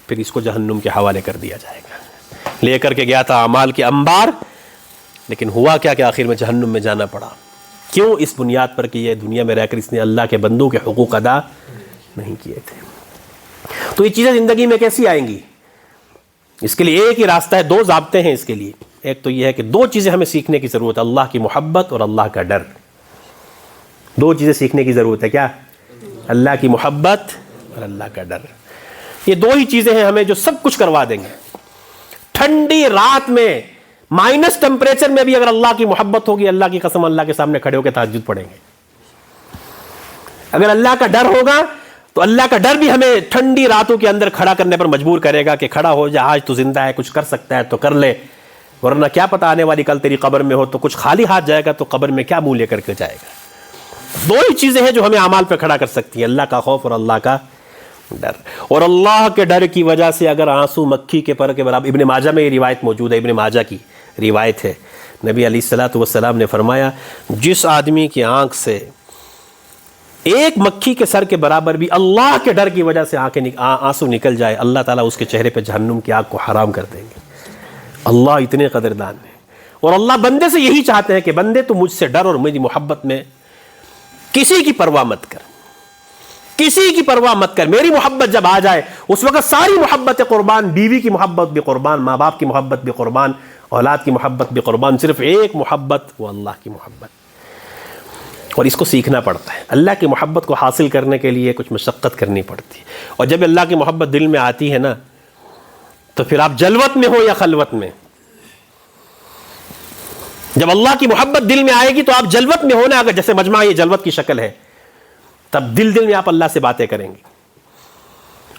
پھر اس کو جہنم کے حوالے کر دیا جائے گا. لے کر کے گیا تھا اعمال کے انبار، لیکن ہوا کیا کہ آخر میں جہنم میں جانا پڑا. کیوں؟ اس بنیاد پر کہ یہ دنیا میں رہ کر اس نے اللہ کے بندوں کے حقوق ادا نہیں کیے تھے. تو یہ چیزیں زندگی میں کیسی آئیں گی؟ اس کے لیے ایک ہی راستہ ہے، 2 ضابطے ہیں اس کے لیے. ایک تو یہ ہے کہ 2 چیزیں ہمیں سیکھنے کی ضرورت ہے، اللہ کی محبت اور اللہ کا ڈر. 2 چیزیں سیکھنے کی ضرورت ہے. کیا؟ اللہ کی محبت اور اللہ کا ڈر. یہ 2 ہی چیزیں ہیں ہمیں جو سب کچھ کروا دیں گے. ٹھنڈی رات میں مائنس ٹمپریچر میں بھی اگر اللہ کی محبت ہوگی، اللہ کی قسم اللہ کے سامنے کھڑے ہو کے تہجد پڑھیں گے. اگر اللہ کا ڈر ہوگا تو اللہ کا ڈر بھی ہمیں ٹھنڈی راتوں کے اندر کھڑا کرنے پر مجبور کرے گا کہ کھڑا ہو جا، آج تو زندہ ہے، کچھ کر سکتا ہے تو کر لے، ورنہ کیا پتہ آنے والی کل تیری قبر میں ہو تو کچھ خالی ہاتھ جائے گا تو قبر میں کیا منہ لے کر کے جائے گا. 2 ہی چیزیں ہیں جو ہمیں اعمال پہ کھڑا کر سکتی ہیں، اللہ کا خوف اور اللہ کا ڈر. اور اللہ کے ڈر کی وجہ سے اگر آنسو مکھی کے پر کے برابر، ابن ماجہ میں یہ روایت موجود ہے، ابن ماجہ کی روایت ہے، نبی علیہ الصلوۃ والسلام نے فرمایا جس آدمی کی آنکھ سے ایک مکھی کے سر کے برابر بھی اللہ کے ڈر کی وجہ سے آنسو نکل جائے، اللہ تعالیٰ اس کے چہرے پہ جہنم کی آگ کو حرام کر دیں گے. اللہ اتنے قدردان ہیں. اور اللہ بندے سے یہی چاہتے ہیں کہ بندے تو مجھ سے ڈر اور میری محبت میں کسی کی پرواہ مت کر، کسی کی پرواہ مت کر. میری محبت جب آ جائے اس وقت ساری محبت قربان، بیوی کی محبت بھی قربان، ماں باپ کی محبت بھی قربان، اولاد کی محبت بھی قربان. صرف ایک محبت، وہ اللہ کی محبت. اور اس کو سیکھنا پڑتا ہے. اللہ کی محبت کو حاصل کرنے کے لیے کچھ مشقت کرنی پڑتی ہے. اور جب اللہ کی محبت دل میں آتی ہے نا تو پھر آپ جلوت میں ہو یا خلوت میں، جب اللہ کی محبت دل میں آئے گی تو آپ جلوت میں ہونا، اگر جیسے مجمع یہ جلوت کی شکل ہے، تب دل میں آپ اللہ سے باتیں کریں گے.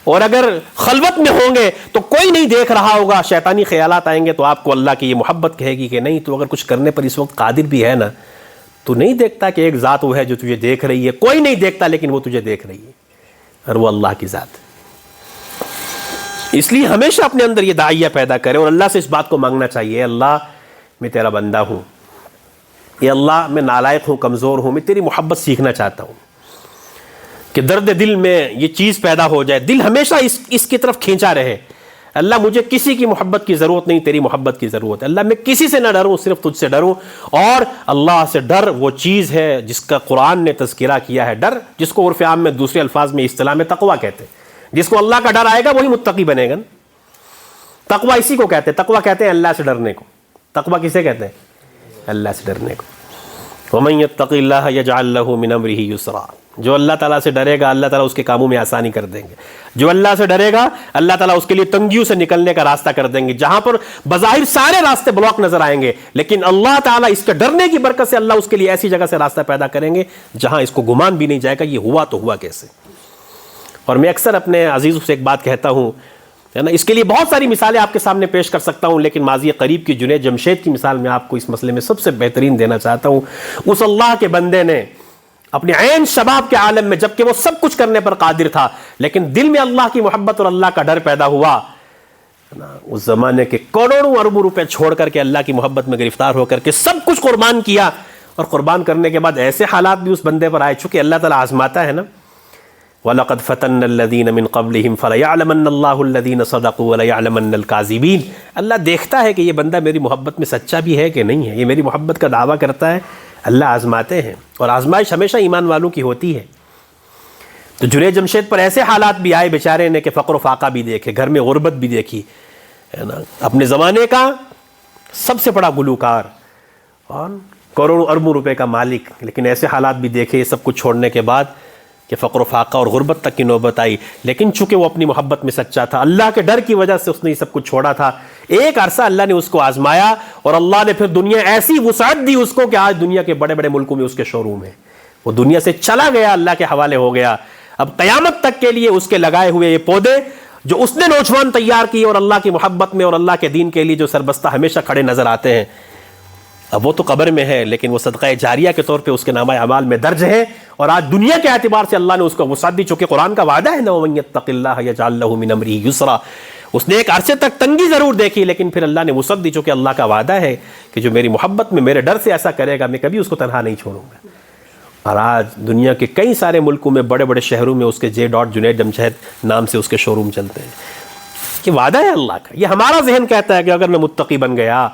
اور اگر خلوت میں ہوں گے تو کوئی نہیں دیکھ رہا ہوگا، شیطانی خیالات آئیں گے تو آپ کو اللہ کی یہ محبت کہے گی کہ نہیں تو اگر کچھ کرنے پر اس وقت قادر بھی ہے نا، تو نہیں دیکھتا کہ ایک ذات وہ ہے جو تجھے دیکھ رہی ہے، کوئی نہیں دیکھتا لیکن وہ تجھے دیکھ رہی ہے، اور وہ اللہ کی ذات. اس لیے ہمیشہ اپنے اندر یہ داعیہ پیدا کرے اور اللہ سے اس بات کو مانگنا چاہیے، اللہ میں تیرا بندہ ہوں، اے اللہ میں نالائق ہوں، کمزور ہوں، میں تیری محبت سیکھنا چاہتا ہوں، کہ درد دل میں یہ چیز پیدا ہو جائے، دل ہمیشہ اس کی طرف کھینچا رہے. اللہ مجھے کسی کی محبت کی ضرورت نہیں، تیری محبت کی ضرورت ہے. اللہ میں کسی سے نہ ڈروں، صرف تجھ سے ڈروں. اور اللہ سے ڈر وہ چیز ہے جس کا قرآن نے تذکرہ کیا ہے. ڈر جس کو عرف عام میں دوسرے الفاظ میں اصطلاح میں تقویٰ کہتے ہیں. جس کو اللہ کا ڈر آئے گا وہی متقی بنے گا. تقویٰ اسی کو کہتے ہیں. تقویٰ کہتے ہیں اللہ سے ڈرنے کو. تقویٰ کسے کہتے ہیں؟ اللہ سے ڈرنے کو. وَمَن يَتَّقِ اللَّهَ يَجْعَل لَّهُ مِنْ أَمْرِهِ يُسْرًا. جو اللہ تعالیٰ سے ڈرے گا اللہ تعالیٰ اس کے کاموں میں آسانی کر دیں گے. جو اللہ سے ڈرے گا اللہ تعالیٰ اس کے لیے تنگیوں سے نکلنے کا راستہ کر دیں گے. جہاں پر بظاہر سارے راستے بلاک نظر آئیں گے لیکن اللہ تعالیٰ اس کے ڈرنے کی برکت سے اللہ اس کے لیے ایسی جگہ سے راستہ پیدا کریں گے جہاں اس کو گمان بھی نہیں جائے گا یہ ہوا تو ہوا کیسے. اور میں اکثر اپنے عزیزوں سے ایک بات کہتا ہوں ہے نا، اس کے لیے بہت ساری مثالیں آپ کے سامنے پیش کر سکتا ہوں لیکن ماضی قریب کی جنید جمشید کی مثال میں آپ کو اس مسئلے میں سب سے بہترین دینا چاہتا ہوں. اس اللہ کے بندے نے اپنے عین شباب کے عالم میں جبکہ وہ سب کچھ کرنے پر قادر تھا لیکن دل میں اللہ کی محبت اور اللہ کا ڈر پیدا ہوا، اس زمانے کے کروڑوں اربوں روپے چھوڑ کر کے اللہ کی محبت میں گرفتار ہو کر کے سب کچھ قربان کیا. اور قربان کرنے کے بعد ایسے حالات بھی اس بندے پر آئے، چونکہ اللہ تعالیٰ آزماتا ہے نا. وَلَقَدْ فَتَنَّ الَّذِينَ مِن قَبْلِهِمْ فَلَيَعْلَمَنَّ اللَّهُ الَّذِينَ صَدَقُوا وَلَيَعْلَمَنَّ الْكَاذِبِينَ. اللہ دیکھتا ہے کہ یہ بندہ میری محبت میں سچا بھی ہے کہ نہیں ہے، یہ میری محبت کا دعویٰ کرتا ہے. اللہ آزماتے ہیں اور آزمائش ہمیشہ ایمان والوں کی ہوتی ہے. تو جنید جمشید پر ایسے حالات بھی آئے بیچارے نے کہ فقر و فاقہ بھی دیکھے، گھر میں غربت بھی دیکھی ہے نا، اپنے زمانے کا سب سے بڑا گلوکار اور کروڑوں اربوں روپے کا مالک، لیکن ایسے حالات بھی دیکھے یہ سب کچھ چھوڑنے کے بعد کہ فقر و فاقہ اور غربت تک کی نوبت آئی. لیکن چونکہ وہ اپنی محبت میں سچا تھا، اللہ کے ڈر کی وجہ سے اس نے یہ سب کچھ چھوڑا تھا. ایک عرصہ اللہ نے اس کو آزمایا اور اللہ نے پھر دنیا ایسی وسعت دی اس کو کہ آج دنیا کے بڑے بڑے ملکوں میں اس کے شو روم ہیں. وہ دنیا سے چلا گیا، اللہ کے حوالے ہو گیا. اب قیامت تک کے لیے اس کے لگائے ہوئے یہ پودے جو اس نے نوجوان تیار کیے اور اللہ کی محبت میں اور اللہ کے دین کے لیے جو سربستہ ہمیشہ کھڑے نظر آتے ہیں، اب وہ تو قبر میں ہے لیکن وہ صدقہ جاریہ کے طور پہ اس کے نامہ اعمال میں درج ہے. اور آج دنیا کے اعتبار سے اللہ نے اس کو وسعت دی، چونکہ قرآن کا وعدہ ہے نا وَمَن يَتَّقِ اللَّهَ يَجْعَل لَّهُ مِنْ أَمْرِهِ يُسْرًا. اس نے ایک عرصے تک تنگی ضرور دیکھی لیکن پھر اللہ نے وسعت دی، چونکہ اللہ کا وعدہ ہے کہ جو میری محبت میں میرے ڈر سے ایسا کرے گا میں کبھی اس کو تنہا نہیں چھوڑوں گا. اور آج دنیا کے کئی سارے ملکوں میں بڑے بڑے شہروں میں اس کے جنید جمشید نام سے اس کے شو روم چلتے ہیں. یہ وعدہ ہے اللہ کا. یہ ہمارا ذہن کہتا ہے کہ اگر میں متقی بن گیا،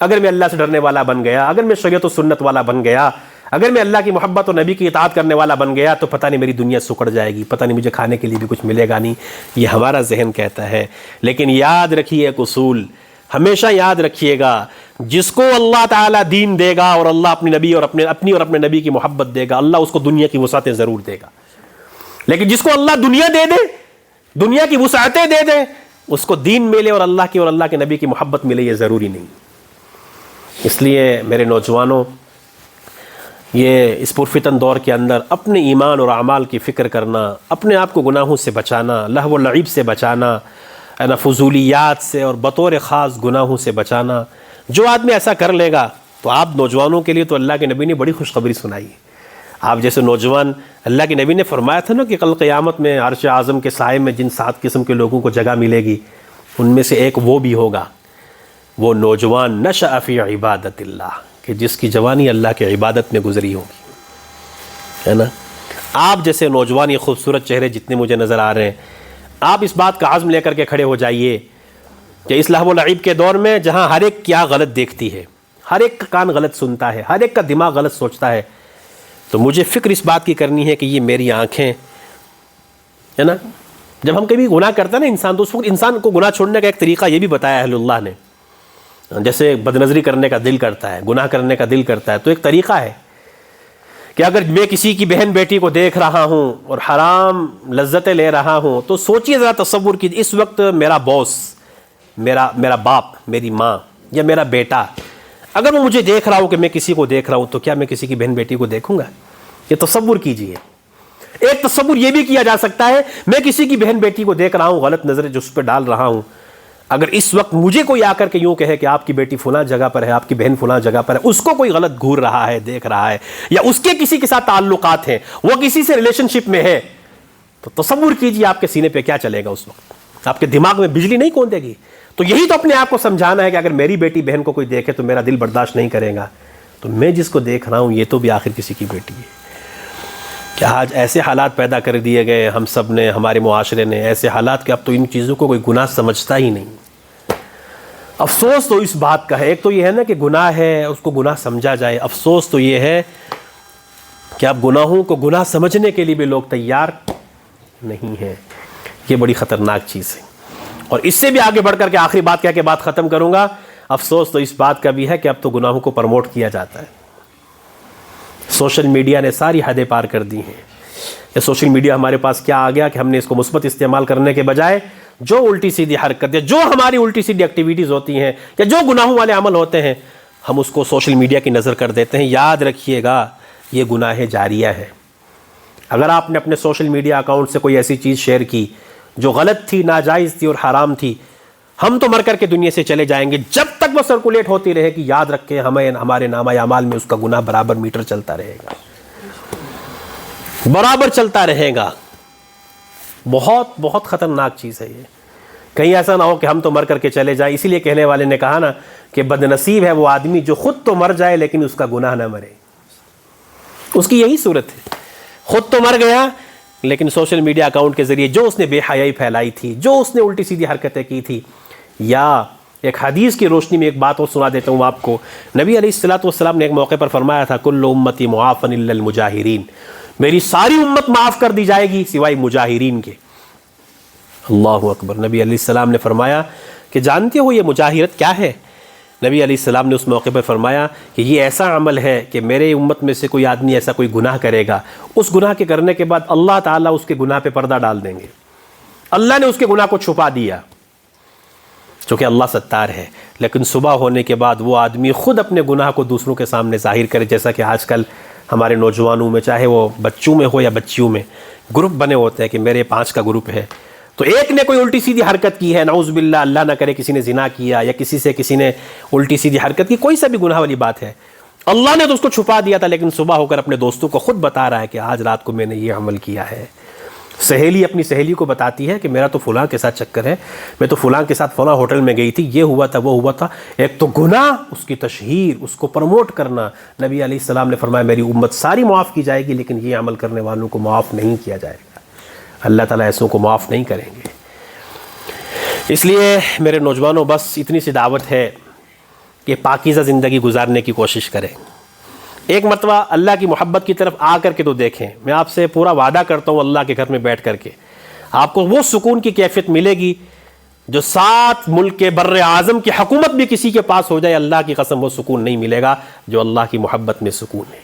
اگر میں اللہ سے ڈرنے والا بن گیا، اگر میں شریعت و سنت والا بن گیا، اگر میں اللہ کی محبت اور نبی کی اطاعت کرنے والا بن گیا تو پتہ نہیں میری دنیا سکڑ جائے گی، پتہ نہیں مجھے کھانے کے لیے بھی کچھ ملے گا نہیں. یہ ہمارا ذہن کہتا ہے. لیکن یاد رکھیے ایک اصول، ہمیشہ یاد رکھیے گا، جس کو اللہ تعالیٰ دین دے گا اور اللہ اپنی نبی اور اپنے نبی کی محبت دے گا، اللہ اس کو دنیا کی وسعتیں ضرور دے گا. لیکن جس کو اللہ دنیا دے دے، دنیا کی وسعتیں دے دے، اس کو دین ملے اور اللہ کے نبی کی محبت ملے، یہ ضروری نہیں. اس لیے میرے نوجوانوں، یہ اس پرفتن دور کے اندر اپنے ایمان اور اعمال کی فکر کرنا، اپنے آپ کو گناہوں سے بچانا، لہو و لعب سے بچانا، فضولیات سے اور بطور خاص گناہوں سے بچانا. جو آدمی ایسا کر لے گا تو آپ نوجوانوں کے لیے تو اللہ کے نبی نے بڑی خوشخبری سنائی ہے. آپ جیسے نوجوان، اللہ کے نبی نے فرمایا تھا نا کہ کل قیامت میں عرش اعظم کے سائے میں جن 7 قسم کے لوگوں کو جگہ ملے گی ان میں سے ایک وہ بھی ہوگا، وہ نوجوان نشأ فی عبادت اللہ، کہ جس کی جوانی اللہ کے عبادت میں گزری ہوگی، ہے نا. آپ جیسے نوجوان، یہ خوبصورت چہرے جتنے مجھے نظر آ رہے ہیں، آپ اس بات کا عزم لے کر کے کھڑے ہو جائیے کہ اس لہو و لعب کے دور میں جہاں ہر ایک کیا غلط دیکھتی ہے، ہر ایک کا کان غلط سنتا ہے، ہر ایک کا دماغ غلط سوچتا ہے، تو مجھے فکر اس بات کی کرنی ہے کہ یہ میری آنکھیں، ہے نا. جب ہم کبھی گناہ کرتا ہے نا انسان، تو اس وقت انسان کو گناہ چھوڑنے کا ایک طریقہ یہ بھی بتایا اہل اللہ نے. جیسے بدنظری کرنے کا دل کرتا ہے، گناہ کرنے کا دل کرتا ہے، تو ایک طریقہ ہے کہ اگر میں کسی کی بہن بیٹی کو دیکھ رہا ہوں اور حرام لذتیں لے رہا ہوں تو سوچیے ذرا، تصور کیجیے اس وقت میرا باس، میرا باپ، میری ماں یا میرا بیٹا اگر وہ مجھے دیکھ رہا ہو کہ میں کسی کو دیکھ رہا ہوں تو کیا میں کسی کی بہن بیٹی کو دیکھوں گا؟ یہ تصور کیجیے۔ ایک تصور یہ بھی کیا جا سکتا ہے، میں کسی کی بہن بیٹی کو دیکھ رہا ہوں، غلط نظر جو اس پہ ڈال رہا ہوں، اگر اس وقت مجھے کوئی آ کر کے یوں کہے کہ آپ کی بیٹی فلاں جگہ پر ہے، آپ کی بہن فلاں جگہ پر ہے، اس کو کوئی غلط گھور رہا ہے، دیکھ رہا ہے، یا اس کے کسی کے ساتھ تعلقات ہیں، وہ کسی سے ریلیشن شپ میں ہے، تو تصور کیجیے آپ کے سینے پہ کیا چلے گا اس وقت؟ آپ کے دماغ میں بجلی نہیں کون دے گی؟ تو یہی تو اپنے آپ کو سمجھانا ہے کہ اگر میری بیٹی بہن کو کوئی دیکھے تو میرا دل برداشت نہیں کرے گا، تو میں جس کو دیکھ رہا ہوں یہ تو بھی آخر کسی کی بیٹی ہے۔ کہ آج ایسے حالات پیدا کر دیے گئے ہم سب نے، ہمارے معاشرے نے، ایسے حالات کہ اب تو ان چیزوں کو کوئی گناہ سمجھتا ہی نہیں۔ افسوس تو اس بات کا ہے، ایک تو یہ ہے نا کہ گناہ ہے اس کو گناہ سمجھا جائے، افسوس تو یہ ہے کہ اب گناہوں کو گناہ سمجھنے کے لیے بھی لوگ تیار نہیں ہیں۔ یہ بڑی خطرناک چیز ہے۔ اور اس سے بھی آگے بڑھ کر کے آخری بات کہہ کے بات ختم کروں گا، افسوس تو اس بات کا بھی ہے کہ اب تو گناہوں کو پروموٹ کیا جاتا ہے۔ سوشل میڈیا نے ساری حدیں پار کر دی ہیں۔ یہ سوشل میڈیا ہمارے پاس کیا آ گیا کہ ہم نے اس کو مثبت استعمال کرنے کے بجائے جو الٹی سیدھی حرکتیں، جو ہماری الٹی سیدھی ایکٹیویٹیز ہوتی ہیں یا جو گناہوں والے عمل ہوتے ہیں، ہم اس کو سوشل میڈیا کی نظر کر دیتے ہیں۔ یاد رکھیے گا یہ گناہ جاریہ ہے۔ اگر آپ نے اپنے سوشل میڈیا اکاؤنٹ سے کوئی ایسی چیز شیئر کی جو غلط تھی، ناجائز تھی اور حرام تھی، ہم تو مر کر کے دنیا سے چلے جائیں گے، جب تک وہ سرکولیٹ ہوتی رہے گی یاد رکھیں ہمارے نامہ اعمال میں اس کا گناہ برابر میٹر چلتا رہے گا، برابر چلتا رہے گا۔ بہت بہت خطرناک چیز ہے یہ۔ کہیں ایسا نہ ہو کہ ہم تو مر کر کے چلے جائیں۔ اسی لیے کہنے والے نے کہا نا کہ بد نصیب ہے وہ آدمی جو خود تو مر جائے لیکن اس کا گناہ نہ مرے۔ اس کی یہی صورت ہے، خود تو مر گیا لیکن سوشل میڈیا اکاؤنٹ کے ذریعے جو اس نے بے حیائی پھیلائی تھی، جو اس نے الٹی سیدھی حرکتیں کی تھی، یا ایک حدیث کی روشنی میں ایک بات اور سنا دیتا ہوں آپ کو۔ نبی علیہ الصلوۃ والسلام نے ایک موقع پر فرمایا تھا کل امتی معافن الا المجاہرین، میری ساری امت معاف کر دی جائے گی سوائے مجاہرین کے۔ اللہ اکبر۔ نبی علیہ السلام نے فرمایا کہ جانتے ہو یہ مجاہرت کیا ہے؟ نبی علیہ السلام نے اس موقع پر فرمایا کہ یہ ایسا عمل ہے کہ میرے امت میں سے کوئی آدمی ایسا کوئی گناہ کرے گا، اس گناہ کے کرنے کے بعد اللہ تعالیٰ اس کے گناہ پہ پردہ ڈال دیں گے، اللہ نے اس کے گناہ کو چھپا دیا، چونکہ اللہ ستار ہے، لیکن صبح ہونے کے بعد وہ آدمی خود اپنے گناہ کو دوسروں کے سامنے ظاہر کرے، جیسا کہ آج کل ہمارے نوجوانوں میں، چاہے وہ بچوں میں ہو یا بچیوں میں، گروپ بنے ہوتے ہیں کہ میرے 5 کا گروپ ہے، تو ایک نے کوئی الٹی سیدھی حرکت کی ہے، نعوذ باللہ، اللہ نہ کرے کسی نے زنا کیا یا کسی نے الٹی سیدھی حرکت کی، کوئی سا بھی گناہ والی بات ہے، اللہ نے تو اس کو چھپا دیا تھا، لیکن صبح ہو کر اپنے دوستوں کو خود بتا رہا ہے کہ آج رات کو میں نے یہ عمل کیا ہے۔ سہیلی اپنی سہیلی کو بتاتی ہے کہ میرا تو فلاں کے ساتھ چکر ہے، میں تو فلاں کے ساتھ فلاں ہوٹل میں گئی تھی، یہ ہوا تھا وہ ہوا تھا۔ ایک تو گناہ، اس کی تشہیر، اس کو پروموٹ کرنا۔ نبی علیہ السلام نے فرمایا میری امت ساری معاف کی جائے گی لیکن یہ عمل کرنے والوں کو معاف نہیں کیا جائے گا، اللہ تعالیٰ ایسوں کو معاف نہیں کریں گے۔ اس لیے میرے نوجوانوں بس اتنی سی دعوت ہے کہ پاکیزہ زندگی گزارنے کی کوشش کریں۔ ایک مرتبہ اللہ کی محبت کی طرف آ کر کے تو دیکھیں، میں آپ سے پورا وعدہ کرتا ہوں اللہ کے گھر میں بیٹھ کر کے آپ کو وہ سکون کی کیفیت ملے گی جو 7 ملک کے بر اعظم کی حکومت بھی کسی کے پاس ہو جائے، اللہ کی قسم وہ سکون نہیں ملے گا جو اللہ کی محبت میں سکون ہے۔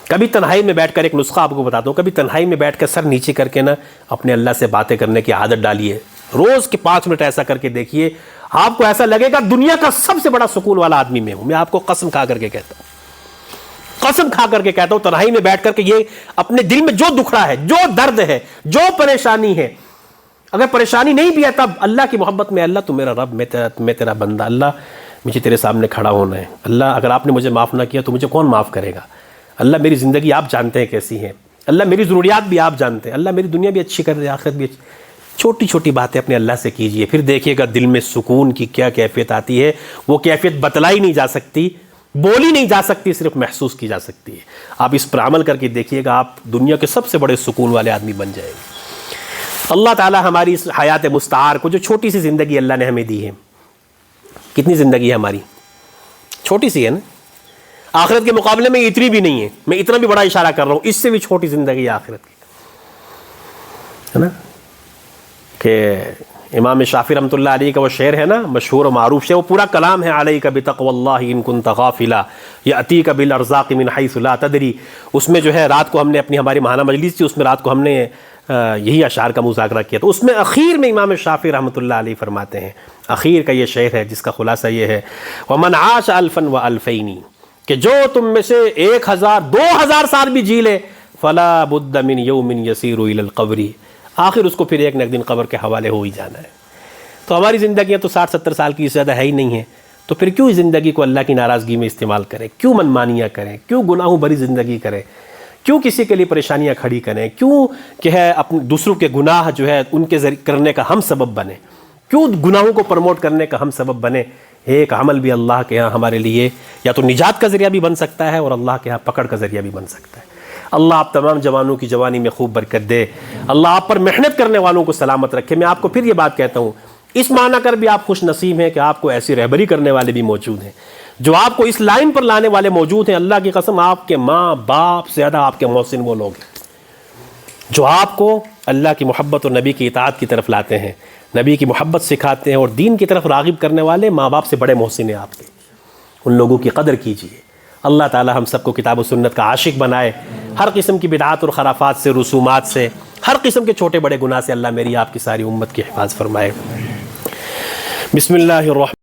کبھی تنہائی میں بیٹھ کر، ایک نسخہ آپ کو بتاتا ہوں، کبھی تنہائی میں بیٹھ کر سر نیچے کر کے نا اپنے اللہ سے باتیں کرنے کی عادت ڈالیے، روز کے 5 منٹ ایسا کر کے دیکھیے، آپ کو ایسا لگے گا دنیا کا سب سے بڑا سکون والا آدمی میں ہوں۔ میں آپ کو قسم کھا کر کے کہتا ہوں، قسم کھا کر کے کہتا ہوں، تنہائی میں بیٹھ کر کے یہ اپنے دل میں جو دکھڑا ہے، جو درد ہے، جو پریشانی ہے، اگر پریشانی نہیں بھی ہے تب اللہ کی محبت میں، اللہ تو میرا رب، میں تیرا بندہ، اللہ مجھے تیرے سامنے کھڑا ہونا ہے، اللہ اگر آپ نے مجھے معاف نہ کیا تو مجھے کون معاف کرے گا، اللہ میری زندگی آپ جانتے ہیں کیسی ہے، اللہ میری ضروریات بھی آپ جانتے ہیں، اللہ میری دنیا بھی اچھی کر دے، آخرت بھی اچھی۔ چھوٹی چھوٹی باتیں اپنے اللہ سے کیجئے، پھر دیکھیے گا دل میں سکون کی کیا کیفیت آتی ہے۔ وہ کیفیت بتلائی نہیں جا سکتی، بولی نہیں جا سکتی، صرف محسوس کی جا سکتی ہے۔ آپ اس پر عمل کر کے دیکھیے گا، آپ دنیا کے سب سے بڑے سکون والے آدمی بن جائیں گے۔ اللہ تعالی ہماری اس حیات مستعار کو، جو چھوٹی سی زندگی اللہ نے ہمیں دی ہے، کتنی زندگی ہے ہماری؟ چھوٹی سی ہے نا، آخرت کے مقابلے میں اتنی بھی نہیں ہے، میں اتنا بھی بڑا اشارہ کر رہا ہوں، اس سے بھی چھوٹی زندگی ہے آخرت کی، ہے نا؟ کہ امام شافعی رحمۃ اللہ علیہ کا وہ شعر ہے نا، مشہور و معروف شعر، وہ پورا کلام ہے علیک بتقوی اللہ ان کنت غافلا یاتیک بالارزاق من حیث لا تدری. اس میں جو ہے رات کو ہم نے ہماری ماہانہ مجلس تھی، اس میں رات کو ہم نے یہی اشعار کا مذاکرہ کیا. تو اس میں اخیر میں امام شافعی رحمۃ اللہ علیہ فرماتے ہیں، اخیر کا یہ شعر ہے جس کا خلاصہ یہ ہے، ومن عاش الفا والفین، کہ جو تم میں سے 1000 2000 سال بھی جی لے، فلا بد من یوم یسیر الی القبر، آخر اس کو پھر ایک نہ ایک دن قبر کے حوالے ہو ہی جانا ہے. تو ہماری زندگیاں تو 60-70 سال کی زیادہ ہے ہی نہیں ہیں، تو پھر کیوں اس زندگی کو اللہ کی ناراضگی میں استعمال کریں؟ کیوں منمانیاں کریں؟ کیوں گناہوں بھری زندگی کریں؟ کیوں کسی کے لیے پریشانیاں کھڑی کریں؟ کیوں کہ ہے اپنے دوسروں کے گناہ جو ہے ان کے ذریعے کرنے کا ہم سبب بنیں؟ کیوں گناہوں کو پروموٹ کرنے کا ہم سبب بنیں؟ ایک عمل بھی اللہ کے ہاں ہمارے لیے یا تو نجات کا ذریعہ بھی بن سکتا ہے اور اللہ کے ہاں پکڑ کا ذریعہ بھی بن سکتا ہے. اللہ آپ تمام جوانوں کی جوانی میں خوب برکت دے. اللہ آپ پر محنت کرنے والوں کو سلامت رکھے. میں آپ کو پھر یہ بات کہتا ہوں، اس معنی کر بھی آپ خوش نصیب ہیں کہ آپ کو ایسی رہبری کرنے والے بھی موجود ہیں جو آپ کو اس لائن پر لانے والے موجود ہیں. اللہ کی قسم، آپ کے ماں باپ سے زیادہ آپ کے محسن وہ لوگ ہیں جو آپ کو اللہ کی محبت اور نبی کی اطاعت کی طرف لاتے ہیں، نبی کی محبت سکھاتے ہیں، اور دین کی طرف راغب کرنے والے ماں باپ سے بڑے محسن ہیں آپ کے. ان لوگوں کی قدر کیجیے. اللہ تعالی ہم سب کو کتاب و سنت کا عاشق بنائے. ہر قسم کی بدعات اور خرافات سے، رسومات سے، ہر قسم کے چھوٹے بڑے گناہ سے اللہ میری آپ کی ساری امت کی حفاظت فرمائے. بسم اللہ الرحمن